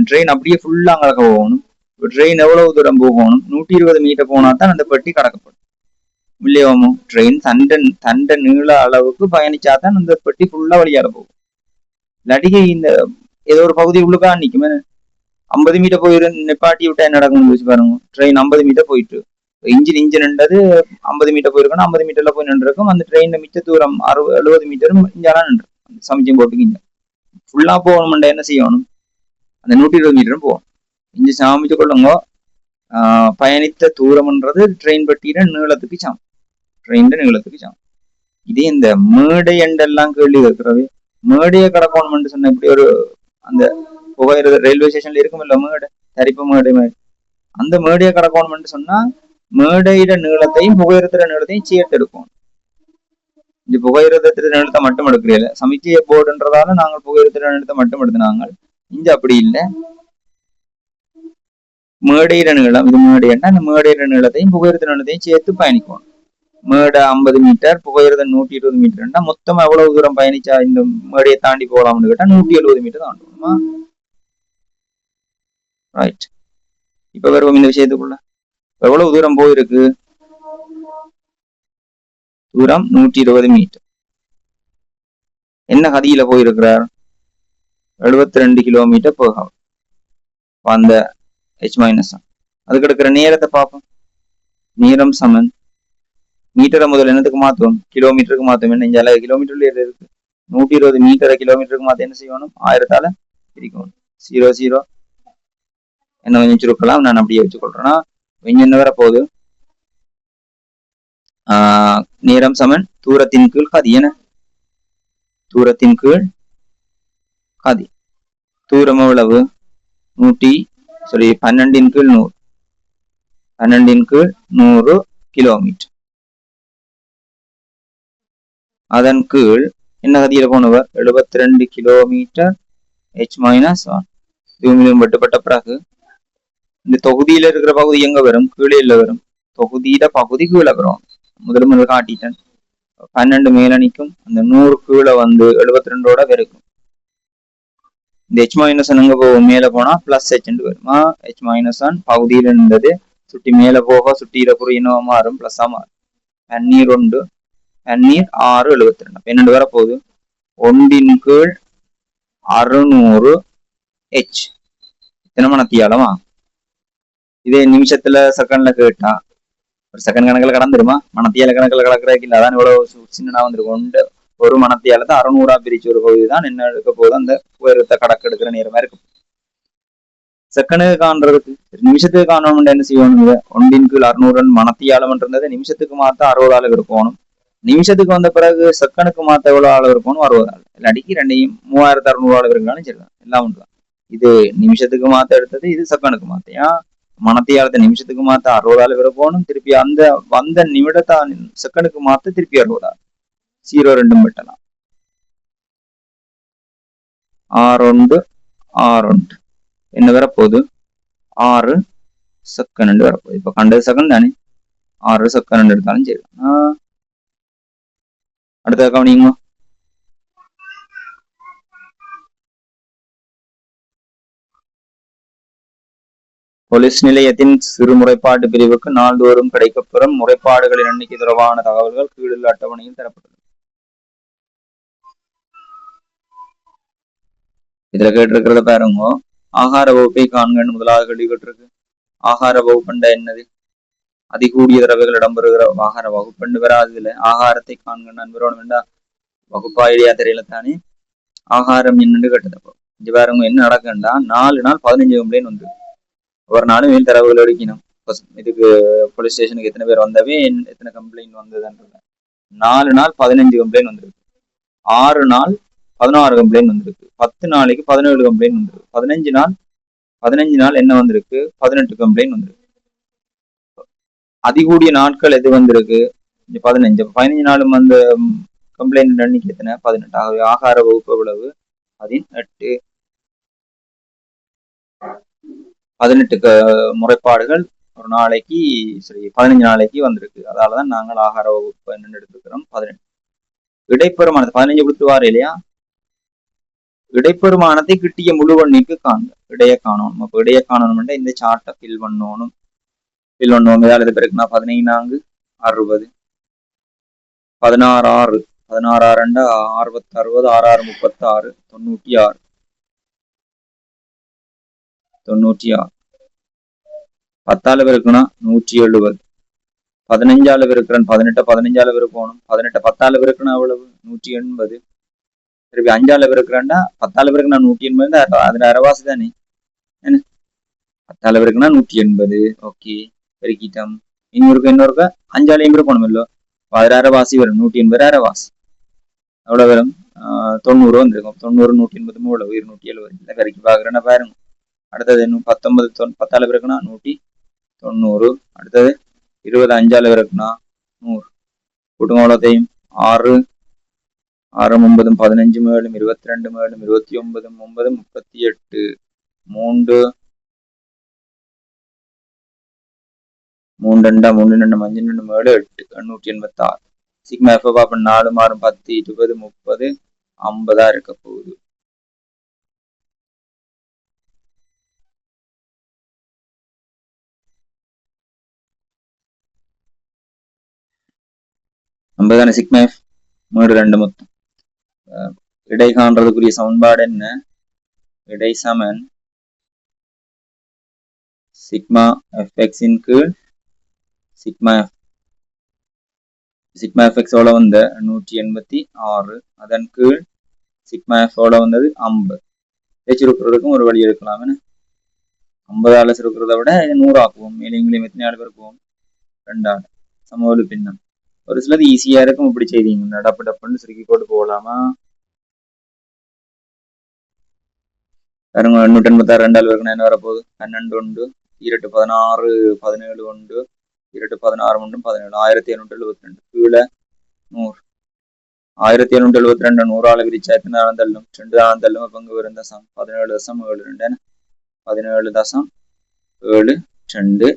ட்ரெயின் அப்படியே ஃபுல்லா அங்கால போகணும். ட்ரெயின் எவ்வளவு தூரம் போகணும், 120 மீட்டர் போனா தான் அந்த பெட்டி கடக்கப்படும். இல்லையோமோ, ட்ரெயின் தண்ட நீள அளவுக்கு பயணிச்சாதான் அந்த பெட்டி ஃபுல்லா வழியால போகும். இல்லாட்டிக்கு இந்த ஏதோ ஒரு பகுதி உள்ளுக்கா நிக்குமே. 50 மீட்டர் போயிரு நிப்பாட்டி விட்டா என்ன நடக்கும்னு யோசிச்சு பாருங்க. ட்ரெயின் 50 மீட்டர் போயிட்டு இன்ஜின்ன்றது 50 மீட்டர் போயிருக்கணும், 50 மீட்டர்ல போய் நின்றுருக்கும். அந்த ட்ரெயின்ல மிச்ச தூரம் 70 மீட்டரும் இஞ்சாலாம் நின்று சமைச்சம் போட்டுக்கு இங்க ஃபுல்லா போகணும்டா என்ன செய்யணும், அந்த 120 மீட்டரும் போகணும். இஞ்சி சாமிச்சு கொள்ளுங்க. பயணித்த தூரம்ன்றது ட்ரெயின் பெட்டியில நீளத்துக்கு சமம். இதே இந்த மேடை எண்டெல்லாம் கேள்வி இருக்கிறது. மேடையை கடக்கணும்னு சொன்ன இப்படி ஒரு அந்த புகையிரத ரயில்வே ஸ்டேஷன்ல இருக்கும் இல்ல மேடை, தரிப்பு மேடை மாதிரி, அந்த மேடையை கடக்கணும்னு சொன்னா மேடையிட நீளத்தையும் புகையிரத்திர நீளத்தையும் சேர்த்து எடுக்கும். இந்த புகையிரதத்திர நீளத்தை மட்டும் எடுக்கிறீங்க. சமிச்சைய போர்டுன்றதால நாங்கள் புகையிரத்திர நீளத்தை மட்டும் எடுத்தினாங்க. இங்க அப்படி இல்லை, மேடையிட நீளம், இது மேடைன்னா அந்த மேடையிட நீளத்தையும் புகையிரத்திர நீளத்தையும் சேர்த்து பயணிக்கணும். மேடை 50 மீட்டர், புகையிரதம் 120 மீட்டர்னா மொத்தமா எவ்வளவு தூரம் பயணிச்சா இந்த மேடையை தாண்டி போகலாம்னு கேட்டா 170 மீட்டர் தாண்டணுமா. ரைட், இப்ப வருவோம் இந்த விஷயத்துக்குள்ள. எவ்வளவு தூரம் போயிருக்கு, தூரம் 120 மீட்டர். என்ன கதியில போயிருக்கிறார், 72 கிலோமீட்டர் போகும். அந்த h மைனஸ் அதுக்கு எடுக்கிற நேரத்தை பார்ப்போம். நேரம் சமன் மீட்டரை முதல் என்னத்துக்கு மாத்துவோம், கிலோமீட்டருக்கு மாத்துவோம். என்ன இங்க கிலோமீட்டர்ல இருக்கு, 120 மீட்டரை கிலோமீட்டருக்கு மாத்த என்ன செய்யணும், 1000 பிரிக்கணும். 0 0 என்ன கொஞ்சம் சுருக்கலாம், நான் அப்படியே வச்சுக்கொள்றேன்னா கொஞ்சம் என்ன வர போகுது, நேரம் சமன் தூரத்தின் கீழ் கதி. என்ன தூரத்தின் கீழ் கதி, தூரம் எவ்வளவு 12 கீழ் 100, 12 கீழ் 100 கிலோமீட்டர். அதன் கீழ் என்ன கதியில போனவர் 72 கிலோமீட்டர் h-1 பூமியிலும் வெட்டுப்பட்ட பிறகு இந்த தொகுதியில இருக்கிற பகுதி எங்க வரும்? கீழே இல்ல வரும். தொகுதியில பகுதி கீழே வரும். முதல் காட்டிட்டேன். 12 மேலணிக்கும் அந்த 100 கீழே வந்து 72ஓட பெருக்கும். இந்த h-1 எங்க போகும்? மேல போனா பிளஸ் h வருமா? h-1 பகுதியில இருந்தது சுட்டி மேல போக சுட்டியில குறியினவா மாறும், பிளஸ்ஸா மாறும். பன்னீர் 1 பன்னீர் 6 72 12 வர போகுது. 1 கீழ் 600 h இத்தனை மணத்தியாலமா? இதே நிமிஷத்துல செகண்ட்ல கேட்டா ஒரு செகண்ட் கணக்குல கடந்துருமா? மணத்தியால கணக்குல கலக்குறதுக்கு இல்லை. அதான் இவ்வளவு சின்னனா வந்திருக்கு. ஒரு மணத்தியாலத்தை 600 பிரிச்சு ஒரு பகுதி தான் என்ன எடுக்க போகுது, அந்த உயரத்தை கணக்கு எடுக்கிற நேரமா இருக்கு. செகண்டுக்கு காண்றதுக்கு நிமிஷத்துக்கு காணணும் என்ன செய்யணுங்க? 1 கீழ் 600 மணத்தியாலம் இருந்தது நிமிஷத்துக்கு மாத்த 60 அளவு இருக்கணும். நிமிஷத்துக்கு வந்த பிறகு செகண்டுக்கு மாத்த எவ்வளவு அளவு இருக்கணும்? 60 அளவு. இல்லாட்டிக்கு ரெண்டையும் 3600 அளவு இருக்காலும் சரிதான், எல்லாம் உண்டுதான். இது நிமிஷத்துக்கு மாத்த எடுத்தது, இது செகண்டுக்கு மாத்த. ஏன் மணத்தியாலத்தை நிமிஷத்துக்கு மாத்த 60 அளவு இருக்கணும். திருப்பி அந்த வந்த நிமிடத்தை செகண்டுக்கு மாத்த திருப்பி 60 0 வெட்டலாம். 6 6 என்ன வரப்போகுது? 6 செகண்ட் வரப்போகுது. இப்ப கண்டது செகண்ட் தானே, 6 செகண்ட் எடுத்தாலும் சரி. அடுத்த கவனிங்க. போலீஸ் நிலையத்தின் சிறு முறைப்பாட்டு பிரிவுக்கு நாள்தோறும் கிடைக்கப்பெறும் முறைப்பாடுகளின் எண்ணிக்கை தொடர்பான தகவல்கள் கீழுள்ள அட்டவணையில் தரப்பட்டது. இதுல கேட்டிருக்கிறத பாருங்க. ஆகார வகுப்பை காண்கன்னு முதலாவது கேள்வி கேட்டிருக்கு. ஆகார வகுப்புண்ட என்னது? அதிகூடிய தடவைகள் இடம்பெறுகிற ஆகார வகுப்புண்டு வராது. இதுல ஆகாரத்தை காண்கன்னு அன்பரோணும் வேண்டா வகுப்பா ஐடியா தெரியல தானே. ஆகாரம் என்னன்னு கேட்டதப்போ இங்க பாருங்க என்ன நடக்குண்டா, 4 நாள் 15 கம்ப்ளைண்ட் வந்து ஒரு நாளும் மேல் தரவுகள் எடுக்கணும். இதுக்கு போலீஸ் ஸ்டேஷனுக்கு எத்தனை பேர் வந்தவே எத்தனை கம்ப்ளைண்ட் வந்ததுன்றத 4 நாள் 15 கம்ப்ளைண்ட் வந்திருக்கு. 6 நாள் 16 கம்ப்ளைண்ட் வந்திருக்கு. 10 நாளைக்கு 17 கம்ப்ளைண்ட் வந்திருக்கு. 15 நாள் என்ன வந்திருக்கு? 18 கம்ப்ளைண்ட் வந்திருக்கு. அதிகூடிய நாட்கள் எது வந்திருக்கு? 15. 15 நாளும் அந்த கம்ப்ளைண்ட் எண்ணிக்கை எத்தனை? 18. ஆகவே ஆகார வகுப்பு எவ்வளவு? 18 முறைப்பாடுகள் ஒரு நாளைக்கு, சரி 15 நாளைக்கு வந்திருக்கு. அதாலதான் நாங்கள் ஆகார வகுப்பு என்னன்னு எடுத்துக்கிறோம் 18. இடைப்பெருமானத்தை 15 கொடுத்துருவாரு இல்லையா? இடைப்பெருமானத்தை கிட்டிய முழுவண்ணிக்கு காண்க. இடைய காணணும். அப்ப இடைய காணணும்னா இந்த சார்ட்டை ஃபில் பண்ணணும். ஏதாவது பிறகுனா 14 60 16 6 16 6 60 60 6 36 96 96 10 இருக்குன்னா 170 15 இருக்கிறேன் 18 15 இருக்கணும் 18 10 இருக்குன்னா அவ்வளவு 180 திருப்பி 5 இருக்கிறேன்னா 10 இருக்குன்னா 180 அதுல அரைவாசி தானே என்ன 10 இருக்குன்னா 180. ஓகே பெருக்கிட்டோம். இன்னொருக்க 5 இருக்கணும் இல்லோ, அதுல அரைவாசி வரும் 180 அரைவாசி எவ்வளவு வரும்? 90 வந்திருக்கும். 90 180 எவ்வளவு? 270. இல்லை பெருக்கி பாக்குறேன்னா பாருங்க. அடுத்தது 19 10 இருக்குன்னா 190. அடுத்தது 20 5 இருக்குன்னா 100. கூட்டுங்க அவ்வளோத்தையும் 6 6 9 15 மேலும் 22 மேலும் 29 9 38 3 3 2 3 2 5 2 7 8 886. சிக்மா எஃப் பாப்ப 4 மாறும் 10 20 30 50 இருக்க போகுது. ஐம்பதான சிக்மா எஃப் 3 2 மொத்தம். இடை காண்றதுக்குரிய சமன்பாடு என்ன? இடை சமன் சிக்மா எஃப்எக்ஸ் இன் கீழ் சிக்மா எஃப். சிக்மா எஃப்எக்ஸ் ஓட வந்த 186. அதன் கீழ் சிக்மா எஃப் ஓட வந்தது 50. சுருக்கிறதுக்கும் ஒரு வழி எடுக்கலாம். 50 சுருக்கிறத விட 100 ஆக்குவோம். மேலே இங்கேயும் எத்தனை ஆள் இருக்குவோம்? 2 ஆள். சமவெளி பின்னம். ஒரு சிலது ஈஸியா இருக்கும். இப்படி செய்தீங்க டப்பு டப்புன்னு சுருக்கி போட்டு போகலாமா? 186 2 ஆள் இருக்குன்னா என்ன வரப்போகுது? 12 உண்டு 2 16 17 உண்டு 2 16 17 1772 கீழே 100 1772 100 விரிச்சா எத்தனை தள்ளும் 2 தள்ளும். அப்ப இங்க வரும் தசம் 17.72 17.72.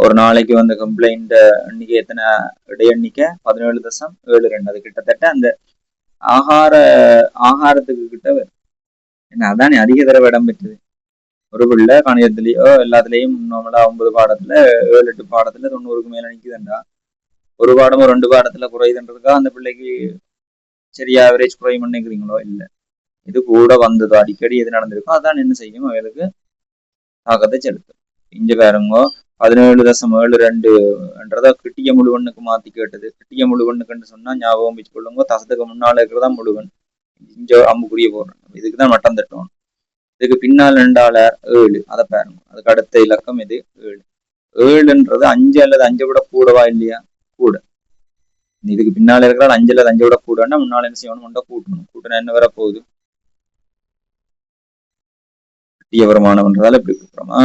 ஒரு நாளைக்கு வந்து கம்ப்ளைண்ட் எண்ணிக்கை எத்தனை இடையெண்ணிக்கை 17.72. அது கிட்டத்தட்ட அந்த ஆகாரத்துக்கு கிட்ட வரும். என்ன அதானே அதிக தடவை இடம் பெற்றது ஒரு பிள்ளை கணிதத்திலேயோ எல்லாத்துலயும் நம்மளா 9 பாடத்துல 7-8 பாடத்துல 90க்கு மேல நிக்குதுண்டா, ஒரு பாடமோ 2 பாடத்துல குறையுதுன்றதுக்கா அந்த பிள்ளைக்கு சரியா ஆவரேஜ் குறையும் நினைக்கிறீங்களோ? இல்லை, இது கூட வந்ததோ அடிக்கடி எது நடந்திருக்கோ அதான் என்ன செய்யும் அவளுக்கு தாக்கத்தை செலுத்தும். இங்க பாருங்கோ 17.72 கிட்டிய முழுவண்ணுக்கு மாத்தி கேட்டது. கிட்டிய முழுவண்ணுக்குன்னு சொன்னா ஞாபகம் வச்சு கொள்ளுங்க, தசத்துக்கு முன்னால இருக்கிறதா முழுவன். இங்க அம்புக்குரிய போடுறோம், இதுக்குதான் மட்டம் தட்டணும். இதுக்கு பின்னால் 2 அதை பாருங்க. அதுக்கு அடுத்த இலக்கம் இது 7. 7ன்றது 5 அல்லது 5 விட கூடவா இல்லையா? கூட. இதுக்கு பின்னால இருக்கிற 5 அல்லது 5 விட கூடன்னா முன்னால என்ன செய்யணும்? முண்டை கூட்டணும். கூட்டினா என்ன வர போகுது? கிட்டிய வருமானம்ன்றதால இப்படி கூட்டுறோமா?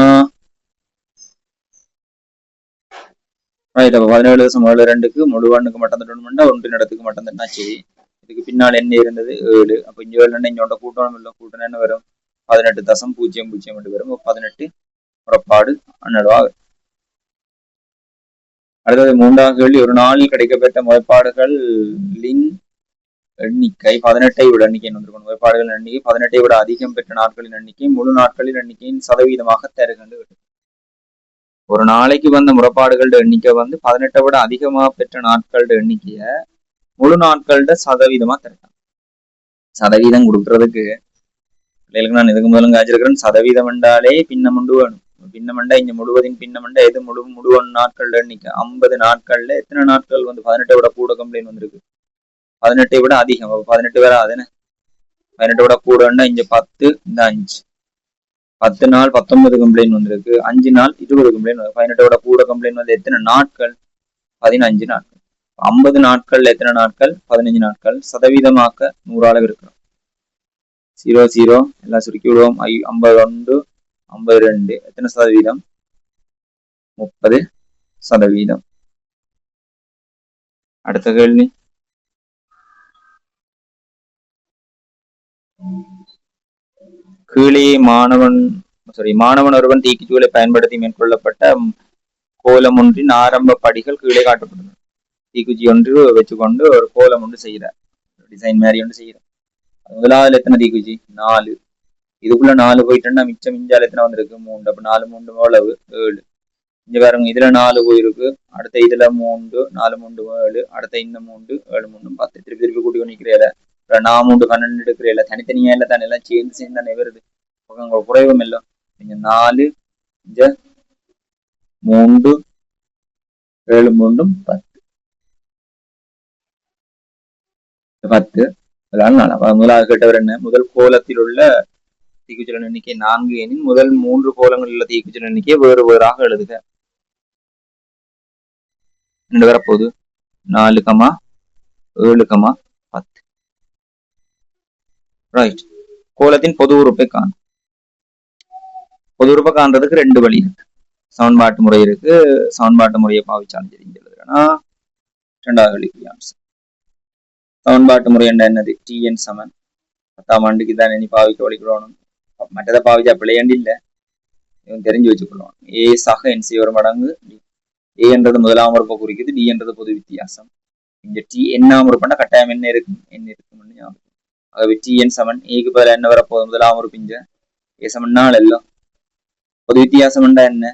ரைட். அப்ப 17.72க்கு முழுவண்ணுக்கு மட்டம் தட்டணும்னா ஒன்றின் இடத்துக்கு மட்டம் தட்டினா சரி. இதுக்கு பின்னால் என்ன இருந்தது? 7. அப்ப இங்க 7 இங்கோட கூட்டணும் இல்லை, கூட்டணும் என்ன வரும்? 18.00 வரும். 18 புறப்பாடு அன்னடுவா. அடுத்தது 3வது கேள்வி. ஒரு நாளில் கிடைக்கப்பெற்ற முறைப்பாடுகளின் எண்ணிக்கை 18ஐ விட எண்ணிக்கை வந்திருக்கும். முறைப்பாடுகளின் எண்ணிக்கை 18ஐ விட அதிகம் பெற்ற நாட்களின் எண்ணிக்கை முழு நாட்களின் எண்ணிக்கையின் சதவீதமாக தருகின்ற. ஒரு நாளைக்கு வந்த முறைப்பாடுகளோட எண்ணிக்கை வந்து 18ஐ விட அதிகமாக பெற்ற நாட்களோட எண்ணிக்கைய முழு நாட்களோட சதவீதமா தருக்காங்க. சதவீதம் கொடுக்கறதுக்கு நான் இதுக்கு முதலும் காய்ச்சிருக்கிறேன். சதவீதம் என்றாலே பின்னம் உண்டு வேணும். பின்னமண்டா இங்க முழுவதின் பின்னமண்டா எது முழு நாட்கள்ல எண்ணிக்கை 50 நாட்கள்ல எத்தனை நாட்கள் வந்து 18ஐ விட கூட கம்ப்ளைண்ட் வந்திருக்கு? 18ஐ விட அதிகம். 18 வராதுன்னு 18 விட கூடன்னா இங்க 10 இந்த 5 10 நாள் 19 கம்ப்ளைண்ட் வந்திருக்கு. 5 நாள் 20 கம்ப்ளைண்ட் வந்து 18ஐ விட கூட கம்ப்ளைண்ட் வந்து எத்தனை நாட்கள்? 15 நாட்கள். 50 நாட்கள்ல எத்தனை நாட்கள்? 15 நாட்கள். சதவீதமாக்க 100 இருக்கிறோம். 0 எல்லாம் சுருக்கி விடுவோம். 51 52 எத்தனை சதவீதம்? 30%. அடுத்த கேள்வி. கீழே மாணவன் ஒருவன் தீக்குச்சிகளை பயன்படுத்தி மேற்கொள்ளப்பட்ட கோலம் ஒன்றின் ஆரம்ப படிகள் கீழே காட்டப்பட்டது. தீக்குச்சி ஒன்று வச்சுக்கொண்டு ஒரு கோலம் ஒன்று செய்யறார், டிசைன் மாதிரி ஒன்று செய்யறார். முதலாவது எத்தனை தீக்குச்சி? 4. இதுக்குள்ள 4 போயிட்டோம்னா மிச்சம் மிஞ்சால எத்தனை வந்திருக்கு? 3. அப்ப 4 3 எவ்வளவு? 7. இங்க பாருங்க, இதுல 4 போயிருக்கு, அடுத்த இதுல 3 4 3 7, அடுத்த இந்த 3 7 3 10. திருப்பி கூட்டி நிக்கிறேல, 4 3 12 எடுக்கிறேல, தனித்தனியா இல்ல தானே, எல்லாம் சேர்ந்து தானே வருது. குறைவும் இல்லை. இங்க 4 இங்க 3 7 3 10 முதலாவது கேட்டவர் என்ன? முதல் கோலத்தில் உள்ள தீக்குச்சிகளின் எண்ணிக்கை 4 எனில் முதல் 3 கோலங்களில் உள்ள தீக்குச்சிகளின் எண்ணிக்கை வேறு வேறாக எழுதுக. ரெண்டு வரப்போகுது 4, 7, 10. ரைட். கோலத்தின் பொது உறுப்பை காணும். பொது உறுப்பை காண்றதுக்கு 2 வழி இருக்கு. சமன்பாட்டு முறை இருக்கு. சமன்பாட்டு முறையை பாவிச்சாலும் தெரிஞ்சு எழுதுறேன்னா 2வது வழிக்கு ஆன்சர். சமன்பாட்டு முறை என்னது? TN சமன் 10ஆம் ஆண்டுக்கு தான் இனி பாவிக்க வழிக்கிறோம். மற்றதை பாவிச்சா பிள்ளையாண்டு இல்லை, இவன் தெரிஞ்சு வச்சுக்கொள்ளுவான். A சக NC ஒரு மடங்கு D. A என்றது முதலாம் உறுப்பை குறிக்குது, D என்றது பொது வித்தியாசம். இங்க T என்னாம் உறுப்புனா கட்டாயம் என்ன இருக்கும்னு ஞாபகம். ஆகவே TN சமன் ஏக்கு பதிலாக என்ன வரப்போகுது? முதலாம் உறுப்பு இங்க A சமன் 4 எல்லாம். பொது வித்தியாசம் என்ன?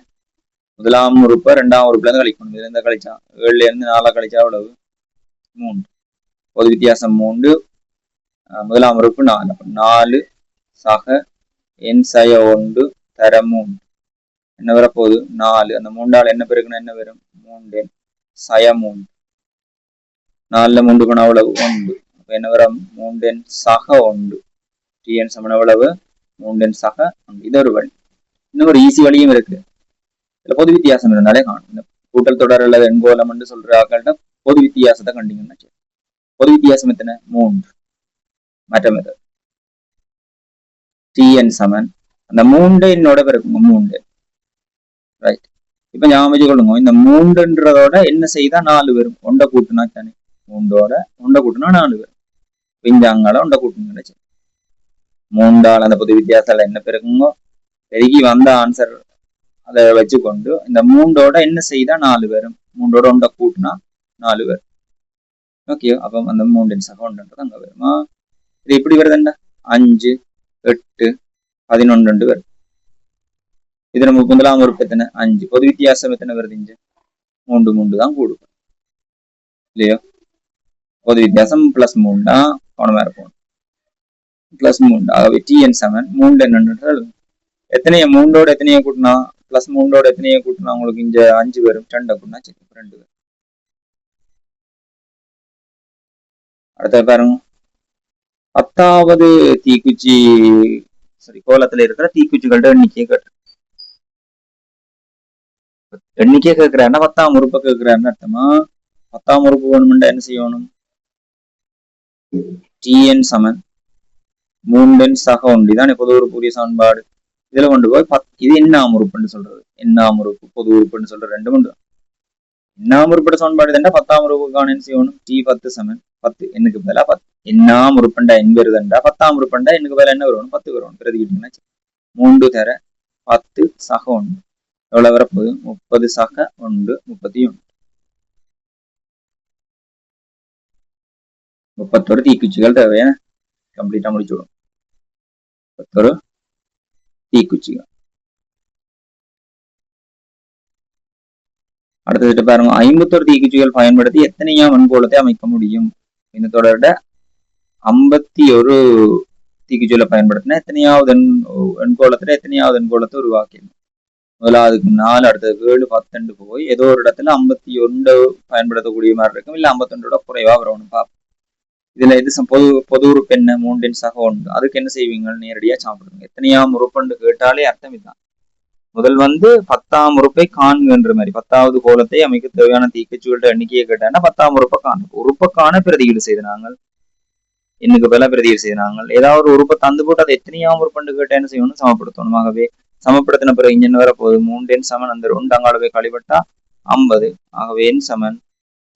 முதலாம் உறுப்பை 2ஆம் உறுப்புல இருந்து கழிக்கணும். இதுல இருந்து கழிச்சா 7ல இருந்து 4 கழிச்சா எவ்வளவு? 3. பொது வித்தியாசம் 3, முதலாம் உறுப்பு 4. 4 சக N சய 1 தர 3 என்ன வரப்போகுது? 4. அந்த 3ஆல் என்ன பெருக்கணும்? என்ன வரும்? 3 சய 3. 4ல 3 போனா எவ்வளவு? 1. அப்ப என்ன வரும்? 3 சக 1. TN சமன் எவ்வளவு? 3 சக 1. இது ஒரு வழி. இன்னும் ஒரு ஈஸி வழியும் இருக்கு. இதுல பொது வித்தியாசம் இருந்தாலே காணும். இந்த கூட்டல் தொடர் அல்லது எண்கோலம் என்று சொல்ற ஆக்கள்கிட்ட பொது வித்தியாசத்தை கண்டிங்கன்னா சரி. பொது வித்தியாசம் எத்தனை? 3. மற்ற மெத்தட் TN சமன் அந்த 3 என்னோட பிறக்குங்க 3. ரைட். இப்ப ஞாபகம் வச்சுக்கொள்ளுங்க, இந்த 3ன்றதோட என்ன செய்தா 4 வரும்? 1 கூட்டுனா தானே. மூண்டோட உண்டை கூட்டினா 4 பேர். பிஞ்சாங்கால உண்டை கூட்டணும் நினைச்சு 3ஆல் அந்த பொது வித்தியாசம் என்ன பெருக்குங்கோ பெருகி வந்த ஆன்சர் அதை வச்சுக்கொண்டு இந்த 3ஓட என்ன செய்தா 4 பேரும் 3ஓட உண்டை கூட்டினா 4 பேர். ஓகே, அப்ப அந்த 3 சகோன்றது அங்க வருமா? இது எப்படி வருதுண்டா 5 8 11 வருது. இது நம்ம முதலாம் உறுப்பு எத்தனை 5, பொது வித்தியாசம் எத்தனை வருது இங்க 3 3 தான் கூடும் இல்லையோ? பொது வித்தியாசம் +3 தான் கவனமா இருக்கும். +3 ஆகவே TN7 3 என்னன்னு எத்தனைய 3ஓட எத்தனைய கூட்டினா +3ஓட எத்தனைய கூட்டினா உங்களுக்கு இங்க 5 வரும். 2 கூட்டினா 2 வரும். அடுத்த பாருங்க 10வது தீக்குச்சி கோலத்துல இருக்கிற தீக்குச்சிகளோட எண்ணிக்கை கேட்கிறாருன்னா 10ஆம் உறுப்பை கேட்கிறாருன்னு அர்த்தமா? 10ஆம் உறுப்பு வேணும்னா என்ன செய்யணும்? TN சமன் 3 சக ஒண்டி தான் பொது உறுப்புரிய சமன்பாடு. இதுல கொண்டு போய் இது என்னாம் உறுப்புன்னு சொல்றது, என்னாம் உறுப்பு பொது உறுப்புன்னு சொல்ற 2 உண்டு. என்னாம் உறுப்போட சமன்பாடு தாண்டா 10ஆம் உறுப்புக்கான என்ன செய்யணும்? T10 சமன் 10 எண்ணுக்கு பதிலா 10. என்னாம் உறுப்பண்டா எண் வருதுண்டா 10ஆம் உறுப்பண்டா எண்ணுக்கு பதிலா என்ன வரணும்? 10 வரணும். பிரதிக்கிட்டீங்கன்னா 3 தர 10 சக 1 எவ்வளவு வரப்போகுது? 30 சக 1 31. 31 தீக்குச்சிகள் தேவையான கம்ப்ளீட்டா முடிச்சு விடும். 31 தீக்குச்சிகள். அடுத்தது பாருங்க 51 தீக்குச்சிகள் பயன்படுத்தி எத்தனையாம் வெண்கோளத்தை அமைக்க முடியும்? இந்த தொடர்ட 51 தீக்குச்சிகளை பயன்படுத்தினா எத்தனையாவது வெண்கோளத்துல எத்தனையாவது வெண்கோளத்தை உருவாக்கணும்? முதலாவதுக்கு 4, அடுத்தது 7 10 போய் ஏதோ ஒரு இடத்துல 51 பயன்படுத்தக்கூடிய மாதிரி இருக்கும், இல்ல 51 குறைவா வரணும் பாப்போம். இதுல இது பொது உறுப்பு என்ன? 3 சக 1. அதுக்கு என்ன செய்வீங்க? நேரடியா சாப்பிடுங்க. எத்தனையாம் உறுப்புன்னு கேட்டாலே அர்த்தம் இதுதான். முதல் 10ஆம் உறுப்பை காண்கின்ற மாதிரி 10வது கோலத்தை அமைக்க தேவையான தீக்குச்சிகளோட எண்ணிக்கையை கேட்டாங்கன்னா 10ஆம் உறுப்பை காணும். உறுப்புக்கான பிரதியீடு செய்தாங்க, எண்ணுக்கு பல பிரதியீடு செய்தாங்க. ஏதாவது ஒரு உறுப்பை தந்து போட்டு அதை எத்தனையாம் உறுப்புன்னு கேட்டா என்ன செய்யணும்? சமப்படுத்தணும். ஆகவே சமப்படுத்தின பிறகு இங்க என்ன வரப்போகுது? 3 சமன் அந்த 2 அங்காளவை கழிவட்டா 50. ஆகவே என் சமன்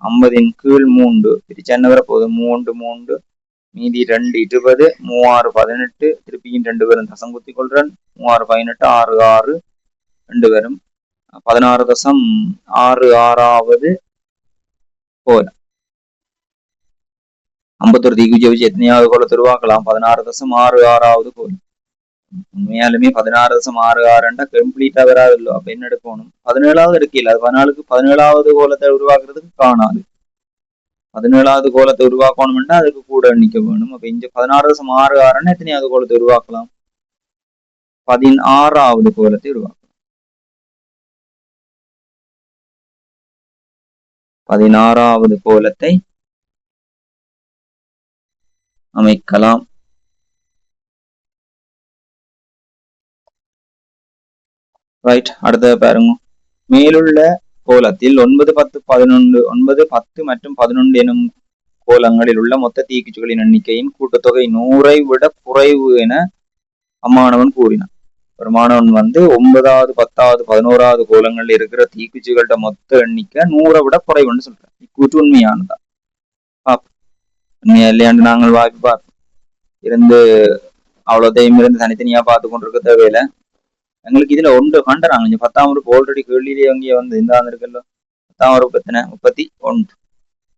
50 கீழ் 3 பிரிச்சு என்ன வரப்போகுது? 3 3 மீதி 2 20 3 18 திருப்பியும் 2 பேரும் தசம் குத்தி கொள்றேன். 3 18 6 6 2 பேரும் 16.66வது கோல். 51 தீக்குச்சியை வச்சு எத்தனையாவது கோலத்தை உருவாக்கலாம்? 16.66வது கோல். உண்மையாலுமே 16.66 கம்ப்ளீட்டா வராது இல்லோ? அப்ப என்ன எடுக்கணும்? 17வது எடுக்கல. அது 17வது கோலத்தை உருவாக்குறதுக்கு காணாது. 17வது கோலத்தை உருவாக்கணும்னா அதுக்கு கூட எண்ணிக்க வேணும். அப்ப இங்க 16.66 எத்தனையாவது கோலத்தை உருவாக்கலாம்? 16வது கோலத்தை உருவாக்கலாம். 16வது கோலத்தை அமைக்கலாம். ரைட், அடுத்த பாருங்க. மேலுள்ள கோலத்தில் 9 10 11 9 10 மற்றும் 11 எனும் கோலங்களில் உள்ள மொத்த தீக்குச்சிகளின் எண்ணிக்கையின் கூட்டுத்தொகை 100ஐ விட குறைவு என அம்மாணவன் கூறினான். ஒரு மாணவன் 9வது 10வது 11வது கோலங்கள்ல இருக்கிற தீக்குச்சிகளோட மொத்த எண்ணிக்கை 100ஐ விட குறைவுன்னு சொல்றேன். கூற்று உண்மையானதா? உண்மையா இல்லையாண்டு நாங்கள் வாய்ப்பு பார்ப்போம். இருந்து அவ்வளோதையும் இருந்து தனித்தனியா பார்த்து கொண்டிருக்க தேவையில்லை. எங்களுக்கு இதுல ஒன்று கண்டுறாங்க. இங்க 10ஆம் உறுப்பு ஆல்ரெடி கேள்வியிலே அங்கே இந்த இருக்குல்ல. 10ஆம் உறுப்பு எத்தனை? 31.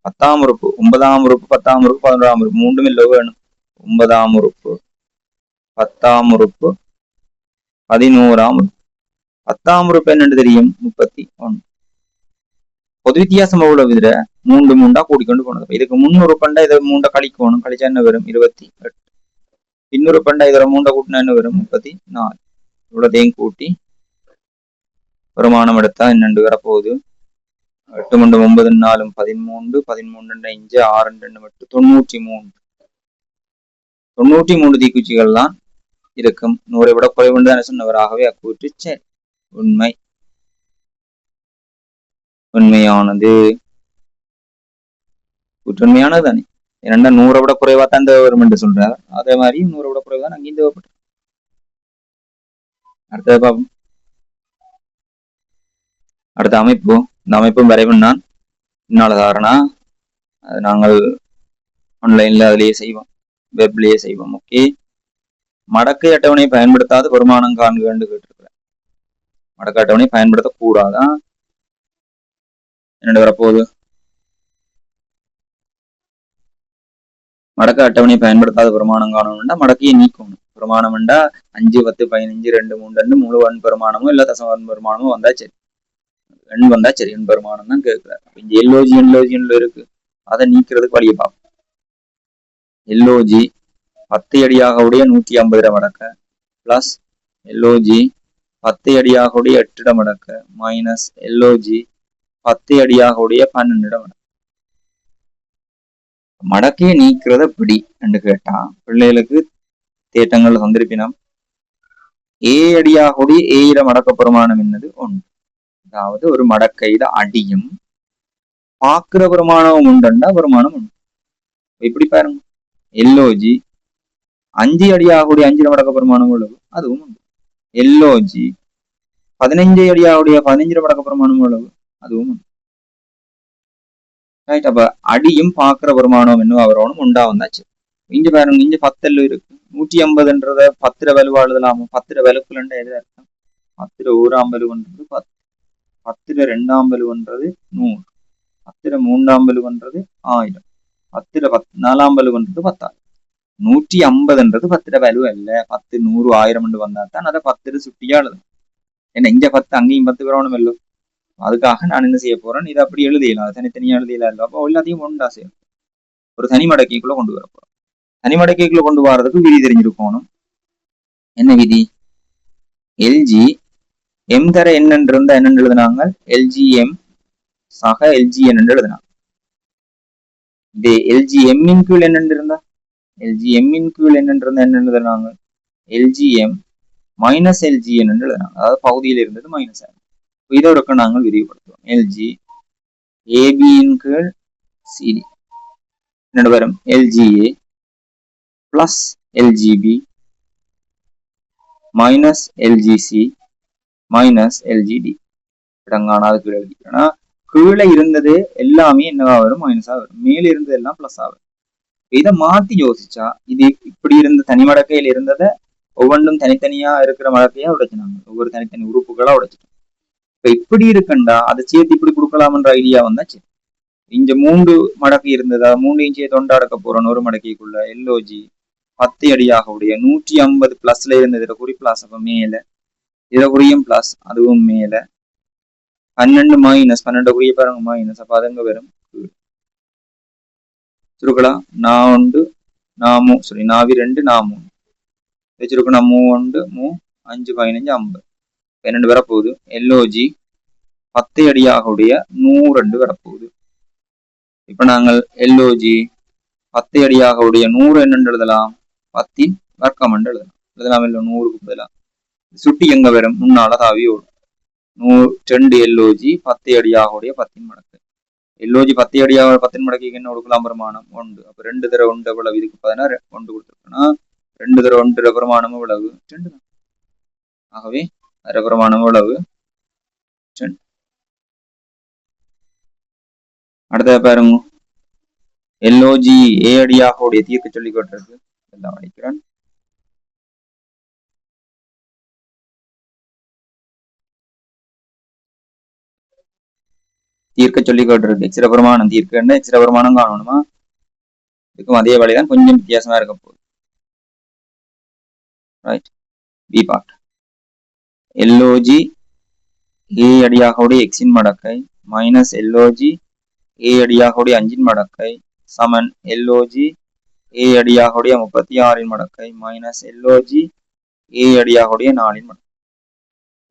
10ஆம் உறுப்பு 9ஆம் உறுப்பு 10ஆம் உறுப்பு 11ஆம் உறுப்பு மூன்றும் இல்லை வேணும். 9ஆம் உறுப்பு 10ஆம் உறுப்பு 11ஆம் உறுப்பு. 10ஆம் உறுப்பு என்னன்னு தெரியும்? 31. பொது வித்தியாசம் எவ்வளவு? இதுல 3 3 கூட்டிக்கொண்டு போனது. இதுக்கு 300 பண்டா இதை 3 கழிக்கணும். கழிச்சா என்ன வரும்? 28. 200 பண்டா இதுல 3 கூட்டினா என்ன வரும்? 34. இவ்வளோதையும் கூட்டி வருமானம் எடுத்தா என்னண்டு வரப்போகுது? 8 3 9 4 13 13 5 6 2 8 93. 93 தீக்குச்சிகள் தான் இருக்கும். 100ஐ விட குறைவுண்டு தானே சொன்னவர். ஆகவே அக்கூற்று சரி, உண்மையானது. கூற்று உண்மையானது தானே. ஏன்னா 100ஐ விட குறைவா தான் தேவைப்படும் என்று சொல்றார். அதே மாதிரி 100ஐ விட குறைவா தான் அங்கேயும் தேவைப்படும். அடுத்தது பார்ப்போம். அடுத்த அமைப்பு. இந்த அமைப்பும் வரைவும் நான் இன்னால தாரணா அது நாங்கள் ஆன்லைன்ல அதிலேயே செய்வோம், வெப்லேயே செய்வோம். ஓகே, மடக்கை அட்டவணை பயன்படுத்தாத பெருமானம் காண்க என்று கேட்டிருக்கிறேன். மடக்கை அட்டவணை பயன்படுத்தக்கூடாதான். என்னோட வரப்போகுது, மடக்க அட்டவணை பயன்படுத்தாத பிரமாணம் காணணும்னா மடக்கையை நீக்கணும். பிரமாணம் என்றா 5, 10, 15, 2, 3 முழு எண் பெருமானமோ இல்ல தசம எண் பெருமானமோ வந்தா சரி, எண் வந்தா சரி, எண் பெருமானம் தான் கேட்கிறார். இங்க எல்ஓஜின்ல இருக்கு, அதை நீக்கிறதுக்கு வழியை பார்ப்போம். எல்ஓஜி 10 அடியாக உடைய 150 மடக்க பிளஸ் எல்ஓஜி 10 அடியாக உடைய 8 மடக்க மைனஸ் எல்ஓஜி 10 அடியாக உடைய 12 மடக்க. மடக்கையை நீக்கிறத பிடி என்று கேட்டா பிள்ளைகளுக்கு தேட்டங்கள் சந்திருப்பினம். ஏ அடியாகுடி ஏயிர மடக்க பிரமாணம் என்னது ஒன்று. அதாவது ஒரு மடக்கையில அடியும் பாக்குற பிரமாணம் உண்டுண்டா பிரமாணம் உண்டு. இப்படி பாருங்க, எல்ஓஜி 5 அடியாகுடைய 5 மடக்க பிரமாணம் உள்ளது, அதுவும் உண்டு. எல்ஓஜி 15 அடியாகுடைய 15 மடக்க பிரமாணம் உள்ளது, அதுவும் உண்டு. ரைட், அப்ப அடியும் பாக்குற பிரமாணம் இன்னும் அவரோனும் உண்டா வந்தாச்சு. இங்க பாருங்க, இங்க 10 இருக்கு, 150ன்றத 10 வலுவா எழுதலாமா? 10 வலுக்குலண்டா எது அர்த்தம்? 10 1ஆம் வலுவன்றது 10, 10 2ஆம் வலுவன்றது 100, 10 3ஆம் வலுவன்றது 1000, 10 4ஆம் வலுவன்றது 10,000. 150ன்றது 10 வலு அல்ல. 10 100 1000 வந்தா தான் அதை 10 சுட்டியா எழுதணும். ஏன்னா இங்க 10 அங்கேயும் 10 வரணும் இல்லோ. அதுக்காக நான் என்ன செய்ய போறேன், இதை அப்படி எழுதிடலாம், தனித்தனியா எழுதிடலாம் இல்லை. அப்போ எல்லாத்தையும் ஒன்றா செய்யணும், ஒரு தனி மடக்கைக்குள்ள கொண்டு வர போறோம். தனி மடக்கைக்குள்ள கொண்டு வரதுக்கு விதி தெரிஞ்சிருக்கணும். என்ன விதி? எல்ஜி எம் தர என்னன்னு இருந்தா என்னன்னு எழுதினாங்க, எல்ஜிஎம் சக எல்ஜிஎன் என்று எழுதினாங்க. இது எல்ஜிஎம்மின் கீழ் என்னன்னு இருந்தா, எல்ஜிஎம்மின் கீழ் என்னன்னு இருந்தா என்ன எழுதுனாங்க, எல்ஜிஎம் மைனஸ் எல்ஜிஎன் என்று எழுதினாங்க. அதாவது பகுதியில் இருந்தது மைனஸ் ஆகும். இதோட நாங்கள் விரிவுபடுத்துவோம். எல்ஜி ஏபியின் கீழ் சிடி என்ன வரும், LGA plus LGP minus எல்ஜிசி minus எல்ஜிடி. இடங்கானாது கீழே எழுதிக்கிறேன்னா கீழே இருந்தது எல்லாமே என்னவா வரும், மைனஸா வரும். மேலே இருந்தது எல்லாம் பிளஸ் ஆகும். இதை மாத்தி யோசிச்சா, இது இப்படி இருந்த தனி மடக்கையில் இருந்ததை ஒவ்வொன்றும் தனித்தனியா இருக்கிற மடக்கையா உடைச்சினாங்க, ஒவ்வொரு தனித்தனி உறுப்புகளா உடைச்சிட்டோம். இப்ப இப்படி இருக்குண்டா அதை சேர்த்து இப்படி கொடுக்கலாம்ன்ற ஐடியா வந்தாச்சு. இங்க 3 மடக்கை இருந்ததா, 3 இன்ச்சியை தொண்டாடக்க போறோம் ஒரு மடக்கைக்குள்ள. எல்ஓஜி 10 அடியாக உடைய 150 பிளஸ்ல இருந்தது, இதுல குறி பிளஸ், அப்ப மேல இதுல குறியும் பிளஸ், அதுவும் மேல 12 மைனஸ் 12 குறிய பாருங்க மைனஸ், அப்ப அதுங்க வரும் சுருக்கலாம். நான் 1 நான் 3 நாவி 2 நான் 3 வச்சிருக்கோம். 3 3 5 15 50 12 வரப்போகுது. எல்ஓஜி 10 அடியாக உடைய 102 வரப்போகுது. இப்ப நாங்கள் எல்ஓஜி 10 அடியாக உடைய 100 என்னென்று எழுதலாம், 10 வர்க்கம் என்று எழுதலாம். எழுதலாம் இல்லை 100க்கு பதிலாக சுட்டி எங்க வரும், முன்னால தாவி ஓடும். 2 எல்ஓஜி 10 அடியாக உடைய 10 மடக்கு. எல்ஓஜி 10 அடியாக 10 மடக்கு என்ன கொடுக்கலாம், பிரமாணம் 1. அப்ப 2 தடவை 1 எவ்வளவு, இதுக்கு 16 1 கொடுத்துருக்கோம்னா 2 தடவை 1 பிரமாணம் எவ்வளவு, 2 தான். ஆகவே அரை பிரமாணம் எவ்வளவு, 2. அடுத்த பாருங்க, எல்ஓஜி ஏ அடியாக உடைய தீர்க்க சொல்லி கொட்டிருக்கு, எல்லாம் அடிக்கிறேன். தீர்க்க சொல்லி கொட்டிருக்கு. எச்சிர பிரமாணம் தீர்க்க எச்சிர பிரமாணம் காணணுமா, இதுக்கும் அதே வழிதான், கொஞ்சம் வித்தியாசமா இருக்க போகுது. Right, B part. LOG a அடியாக உடைய எக்ஸின் மடக்கை மைனஸ் எல்ஓஜி ஏ அடியாக உடைய 5 மடக்கை சமன் எல்ஓஜி ஏ அடியாக உடைய 36 மடக்கை மைனஸ் எல்ஓஜி ஏ அடியாக உடைய 4 மடக்கை.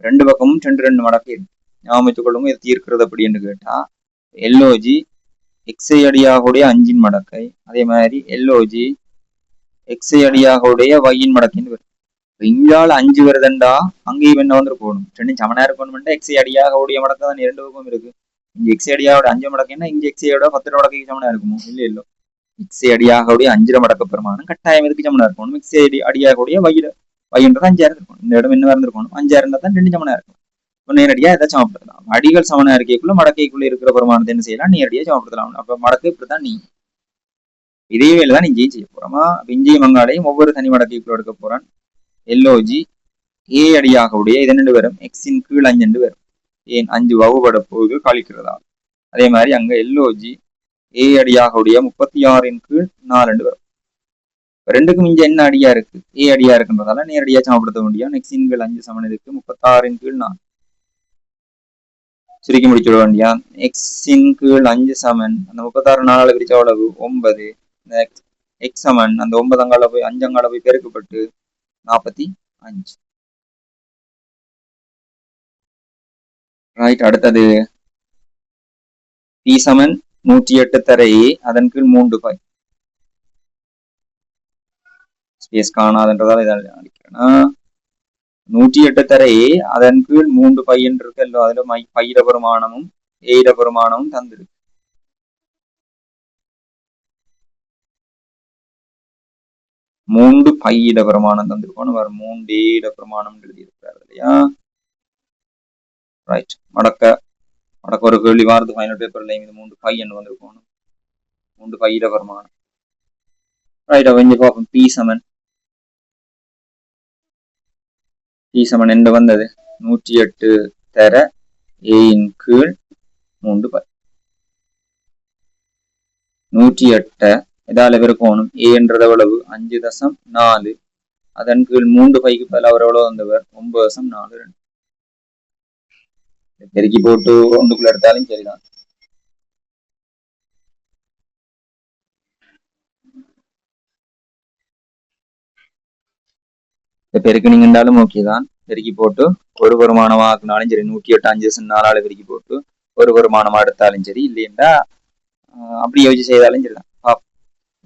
ரெண்டு பக்கமும் 2 மடக்கை இருக்கு. ஞாபகத்துக் கொள்ளுங்க. இது தீர்க்கிறது அப்படி என்று கேட்டா, எல்ஓஜி எக்ஸை அடியாக உடைய 5 மடக்கை, அதே மாதிரி எல்ஓஜி எக்ஸை அடியாக உடைய வையின் மடக்கைன்னு வரும். இங்கால 5 வருதுண்டா அங்கேயும் என்ன வந்து போகணும், 2 சமனா இருக்கணும். எக்ஸை அடியாக உடைய மடக்கை தான் 2 பக்கம் இருக்கு. இங்க எக்ஸை அடியாக 5 மடக்கைன்னா இங்க எக்ஸையோட 10 மடக்கைக்கு சமனா இருக்குமோ, இல்ல இல்ல. எக்ஸை அடியாக உடைய 5 மடக்க பெருமானம் கட்டாயம் எதுக்கு சமனா இருக்கணும், எக்ஸை அடியாக உடைய வையின்றது 5 இருக்கணும். இந்த இடம் என்ன இருந்திருக்கணும், 5 இருந்தா தான் 2 சமனா இருக்கும். நேரடியா எதை சமப்படுத்தலாம். அடிகள் சமனா இருக்கைக்குள்ள மடக்கைக்குள்ள இருக்கிற பெருமானத்தை என்ன செய்யலாம், நேரடியா சமப்படுத்தலாம். அப்ப மடக்கை இப்படித்தான் நீ இதே வேலைதான் இங்கேயும் செய்ய போறோமா. இங்கேயும் மங்காலையும் ஒவ்வொரு தனி மடக்கைக்குள்ள எடுக்க போறான். எல்ஓஜி ஏ அடியாக உடைய இதனெண்டு வரும் எக்ஸின் கீழ் 5 வரும். ஏன் 5 வகுபட போது கழிக்கிறதா. அதே மாதிரி அங்க எல்ஓஜி ஏ அடியாக உடைய 36 கீழ் 4 வரும். ரெண்டுக்கும் இங்க என்ன அடியா இருக்கு, ஏ அடியா இருக்குன்றதால நேரடியா சமப்படுத்த முடியும். எக்ஸின் கீழ் 5 சமன் இருக்கு, 36 கீழ் 4 சுருக்கி முடிச்சுட வேண்டியா. எக்ஸின் கீழ் 5 சமன் அந்த 36 4 பிரிச்ச அளவு 9. எக்ஸ் சமன் அந்த 9 அங்கால போய் 5 அங்கால போய் பெருக்கப்பட்டு 45. ரைட். அடுத்தது பி சமன் 108 தர ஏ அதன் கீழ் 3 பை. ஸ்பேஸ் காணாதுன்றதால இதை அடிக்கிறேன். 108 தர ஏ அதன் கீழ் 3 பை என்று இருக்கு. அதுல பையிட பெருமானமும் ஏயிட பெருமானமும் தந்திருக்கு. மூன்று பையிட பிரமாணம் தந்திருக்கோம். வேற 3 ஏயிட பிரமாணம் எழுதியிருக்கிறார் இல்லையா. ரைட். மடக்க ஒரு கேள்வி வாரது ஃபைனல் பேப்பர்ல இது 3 பை என்று வந்திருக்கோம். 3 பையிட பிரமாணம். ரைட். அப்ப இங்க பார்ப்போம். பி சமன் என்ன வந்தது, 108 தர ஏயின் கீழ் 3 பை. 108 இதால பெருக்கணும். ஏ என்றது எவ்வளவு, 5.4. அதன் கீழ் 3 பைக்கு பதில் அவர் எவ்வளவு வந்தவர், 9.42. பெருக்கி போட்டு ஒன்றுக்குள்ள எடுத்தாலும் சரிதான். பெருக்கினீங்கன்றாலும் ஓகே தான். பெருக்கி போட்டு ஒரு வருமானமா ஆக்குனாலும் சரி, 108 5.4 பெருக்கி போட்டு ஒரு வருமானமா எடுத்தாலும் சரி, இல்லையா அப்படி யோசிச்சு செய்தாலும் சரிதான்.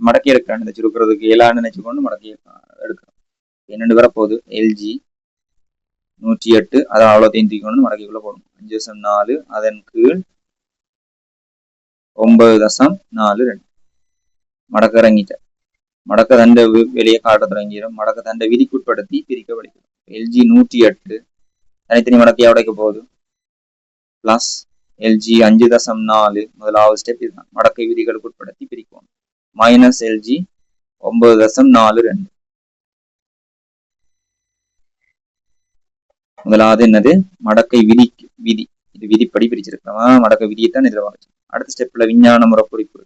மடக்கி எடுக்கிறான் இந்த சுருக்கிறதுக்கு 7 நினைச்சுக்கொண்டு மடக்கி எடுக்கிறோம். என்னென்னு வரப்போகுது, எல்ஜி 108 அதை அவ்வளோத்தையும் தூக்கி மடக்கிக்குள்ள போடணும். 5.4 அதன் கீழ் 9.42 மடக்க இறங்கிட்ட. மடக்க தண்டை வெளியே காட்ட தொடங்கிடும். மடக்க தண்டை விதிக்குட்படுத்தி பிரிக்க படிக்கும். எல்ஜி 108 தனித்தனி மடக்கையா உடைக்க போகுது. பிளஸ் எல்ஜி 5.4 முதலாவது ஸ்டெப் இதுதான், மடக்கை விதிகளுக்கு உட்படுத்தி பிரிக்கும். Minus LG 9.42. முதலாவது என்னது, மடக்கை விதி. இது விதிப்படி பிரிச்சிருக்கோம். மடக்கை விதியைத்தான் இதுல வாங்க. அடுத்த ஸ்டெப்ல விஞ்ஞான முறை குறிப்பு.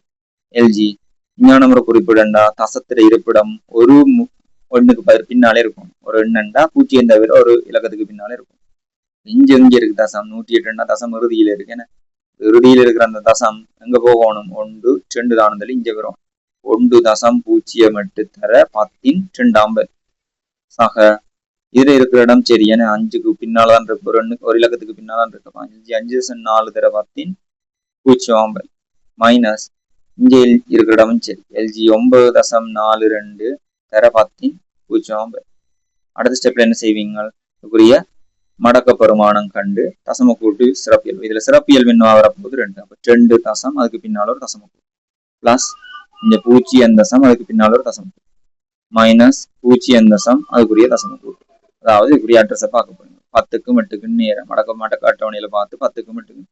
எல்ஜி விஞ்ஞான முறை குறிப்பிடண்டா தசத்திர இருப்பிடம் ஒரு ஒண்ணுக்கு பின்னாலே இருக்கும். ஒரு எண்ணண்டா 0 தவிர ஒரு இலக்கத்துக்கு பின்னாலே இருக்கும். எங்க இருக்கு தசம், 108 தசம் இறுதியில இருக்கு. ஏன்னா இறுதியில் இருக்கிற அந்த தசம் எங்க போகணும், 1 2 தானந்தல் இங்க வரும். 1.08 தர 10 சக இதுல இருக்கிற இடம் சரி. ஏன்னா 5க்கு பின்னால்தான் இருக்கு, ஒரு இலக்கத்துக்கு பின்னால்தான் இருக்கு. 5.4 தர 10 மைனஸ் இங்க இருக்கிற இடமும் சரி. எல்ஜி 9.42 தர 10. அடுத்த ஸ்டெப்ல என்ன செய்வீங்க, இதுக்குரிய மடக்க பெருமானம் கண்டு தசம கூட்டு சிறப்பியல்பு. இதுல சிறப்பியல்பு என்ன வரப்போகுது, 2. அப்ப 2 தசம் அதுக்கு பின்னால ஒரு தசம கூட்டு பிளஸ் இந்த 0 தசம் அதுக்கு பின்னால ஒரு தசம கூட்டு மைனஸ் 0 தசம் அதுக்குரிய தசம கூட்டு. அதாவது இதுக்குரிய அட்ரஸை பார்க்க போறீங்க. 10க்கும் 8க்கும் நேரம் மடக்க அட்டவணையில பார்த்து 10க்கும் 8க்கும்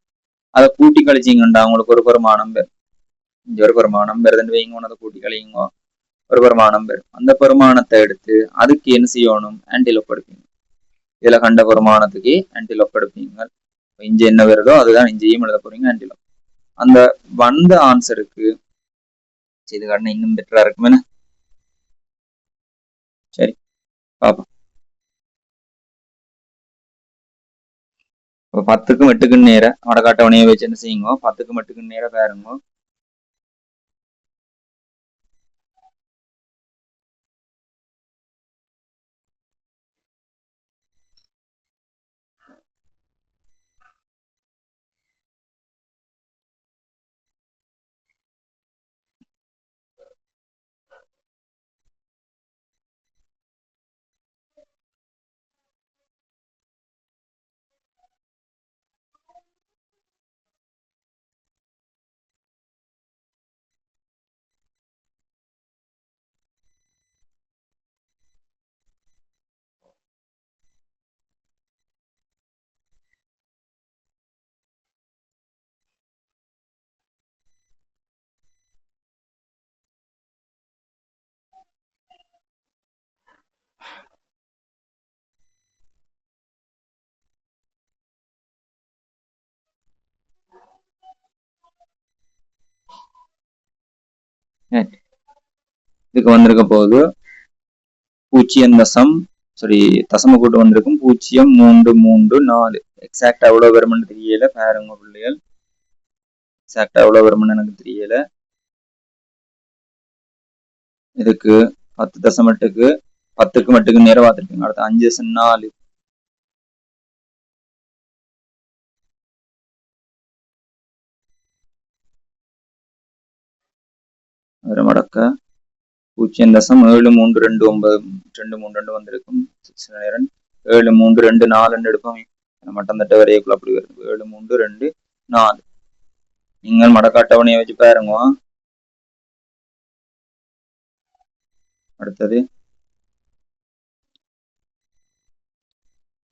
அதை கூட்டி கழிச்சிங்கண்டா உங்களுக்கு ஒரு பெருமானம் பேர். இங்க ஒரு பெருமானம் பெறுதுன்னு வைங்க, அதை கூட்டி கழியுங்க, ஒரு பெருமானம் பெறும். அந்த பெருமானத்தை எடுத்து அதுக்கு என்ன செய்யணும், ஆன்டிலோப் எடுப்பீங்க. இதுல கண்ட பெருமானத்துக்கு ஆன்டிலோப் எடுப்பீங்க. இஞ்சி என்ன வருதோ அதுதான் இஞ்சியும் எழுத போறீங்க, ஆன்டிலோப். அந்த வந்த ஆன்சருக்கு செய்து காட்டினா இன்னும் பெட்டரா இருக்குமே. சரி பாப்போம். 10க்கும் 8க்கும் நேர வடகாட்டவனையை வச்சு என்ன செய்யுங்க, 10க்கும் 8க்கும் நேர பாருங்க. இதுக்கு வந்திருக்க போது 0.தசம கூட்டு வந்திருக்கும் 0.334. எக்ஸாக்டா எவ்வளவு வரும்னு தெரியல, பாருங்க பிள்ளைகள். எக்ஸாக்டா எவ்வளவு வரும்னு எனக்கு தெரியல. இதுக்கு 10.8க்கு 10க்கு மட்டுக்கு நேரம் பார்த்துருக்கீங்க. அடுத்து 5.4 மடக்க 0.7329 வந்திருக்கும். 7324 எடுப்போம். மட்டந்தட்ட வரையக்குள்ள அப்படி வருது. 7324 நீங்கள் மடக்க அட்டவணையை வச்சு பாருங்க. அடுத்தது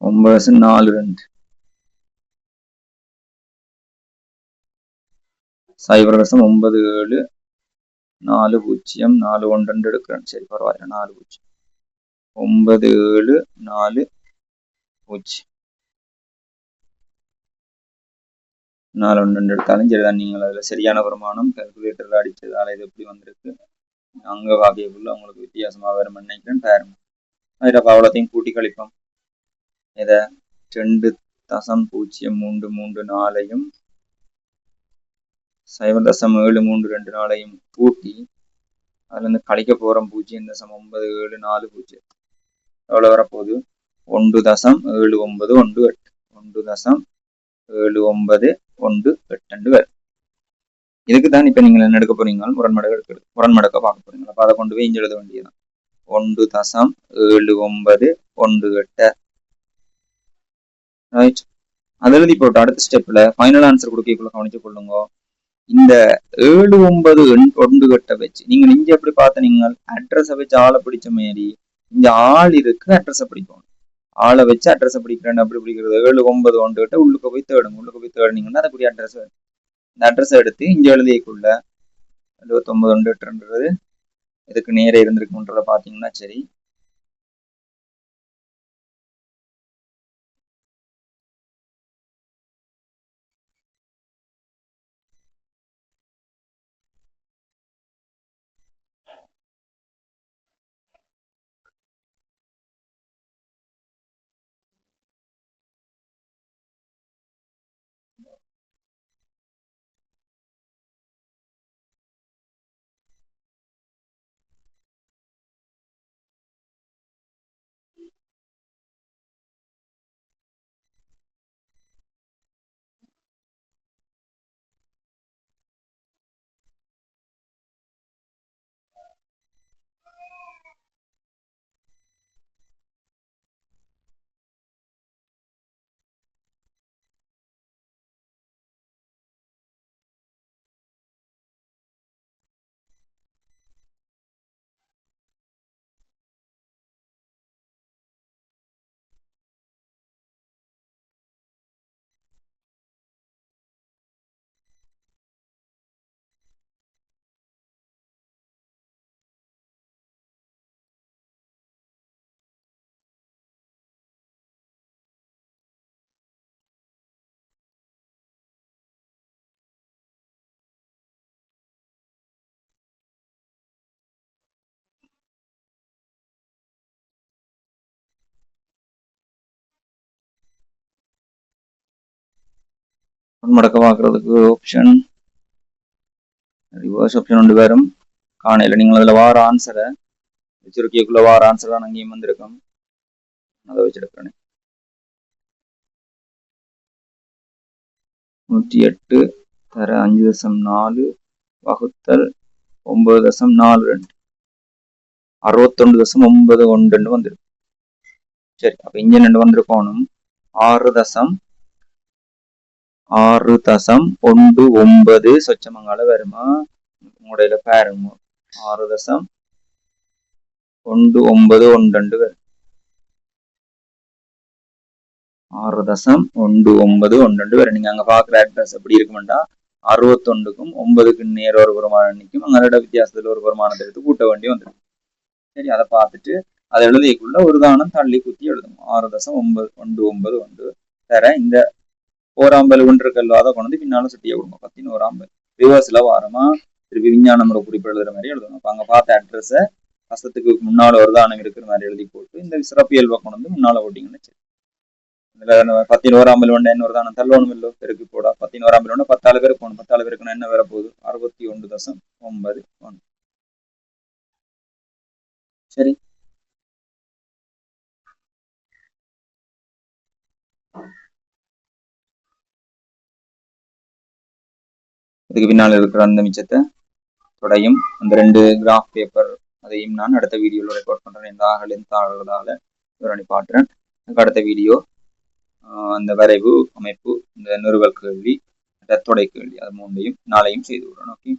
9.42 0.9740 4.041 எடுக்கிறேன். சரி பரவாயில்ல. 4.0 9740 எடுத்தாலும் சரிதான். நீங்கள் அதில் சரியான வருமானம் கால்குலேட்டரில் அடித்ததால் இது எப்படி வந்திருக்கு அங்கே வாங்கியக்குள்ள உங்களுக்கு வித்தியாசமாக வரும் நினைக்கிறேன். பாருங்க. அதில் அவ்வளோத்தையும் கூட்டி கழிப்போம். இதை 2.03324 0.732 கூட்டி அதுல இருந்து கழிக்க போறோம் 0.9740 எவ்வளவு வரப்போகுது 1.7918 1.7918 வரும். இதுக்கு தான் இப்ப நீங்க என்ன எடுக்க போறீங்க, முரண்மடக்க பார்க்க போறீங்க. அப்ப அதை கொண்டு போய் இங்க எழுத வேண்டியதான். 1.7918 ரைட். அதை எழுதி போட்டு அடுத்த ஸ்டெப்ல ஃபைனல் ஆன்சர் கொடுக்கக்குள்ள கவனிச்சு கொள்ளுங்க. இந்த 79 வச்சு நீங்க இங்க எப்படி பார்த்த நீங்க அட்ரஸை வச்சு ஆளை பிடிச்ச மாரி இங்க ஆள் இருக்கு, அட்ரஸை பிடிக்கும். ஆளை வச்சு அட்ரஸை பிடிக்கிறேன். அப்படி பிடிக்கிறது 791 உள்ளுக்கு போய் தேடுங்க. உள்ளுக்கு போய் தேடுனீங்கன்னா அதுக்குரிய அட்ரஸ் வரும். இந்த அட்ரஸை எடுத்து இங்க எழுதியக்குள்ள 79 இதுக்கு நேர இருந்திருக்குன்றத பாத்தீங்கன்னா சரி. மடக்க பார்க்கறதுக்கு ஆப்ஷன் ரிவர்ஸ் ஆப்ஷன் ஒன்று வரும். காணையில் நீங்கள் அதில் வார ஆன்சரை வச்சிருக்கக்குள்ள வார ஆன்சர் தான் அங்கேயும் வந்திருக்கோம். அதை வச்சிருக்கிறேன். 108 தர 5.4 வகுத்தல் 9.42 61.91 வந்திருக்கு. சரி, அப்ப இங்க 2 வந்திருக்கோனும் 6.19 சொச்சமங்கால வருமா உடையில பாருங்க. 6.1912 வரும். 6.1912 வரும். நீங்க அங்க பாக்குற அட்ரஸ் எப்படி இருக்குமெண்டா 61க்கும் 9க்கு நேர ஒரு வருமானம் நிற்கும். அங்களோட வித்தியாசத்துல ஒரு வருமானத்தை எடுத்து கூட்ட வேண்டி வந்துடும். சரி, அதை பார்த்துட்டு அதை எழுதிக்குள்ள ஒரு தானம் தள்ளி குத்தி எழுதும். 6.912 தர இந்த ஓராம்பல் ஒன்று இருக்கல்லோ அதை கொண்டு பின்னாலும் சுட்டிய கொடுங்க. 11 ரிவர்ஸ்ல வாரமா திருப்பி விஞ்ஞானம் ஒரு குறிப்பு எழுதுற மாதிரி எழுதணும். அப்போ அங்கே பார்த்த அட்ரஸை கஷ்டத்துக்கு முன்னால் ஒரு தானம் இருக்கிற மாதிரி எழுதி போட்டு இந்த சிறப்பியல்பை கொண்டு வந்து முன்னால் ஓட்டிங்கன்னு சரி. இதுல 10 ஓராம்பல் ஒன்று என்ன ஒரு தானம் தள்ளணும் இல்லை பெருக்கு போடா 10 ஓராம்பல் ஒன்று 10 பேருக்கு போகணும் 10 பேருக்கு என்ன வர போகுது 61.91. சரி, இதுக்கு பின்னால் இருக்கிற அந்த மிச்சத்தை தொடையும் அந்த 2 கிராஃப் பேப்பர் அதையும் நான் அடுத்த வீடியோவில் ரெக்கார்ட் பண்ணுறேன். இந்த ஆகதால விவரணி பாட்டுறேன். அடுத்த வீடியோ அந்த வரைவு அமைப்பு இந்த நிறுவல் கேள்வி தொடை கேள்வி அது 3ஐயும் நாளையும் செய்து விடுறேன். ஓகே.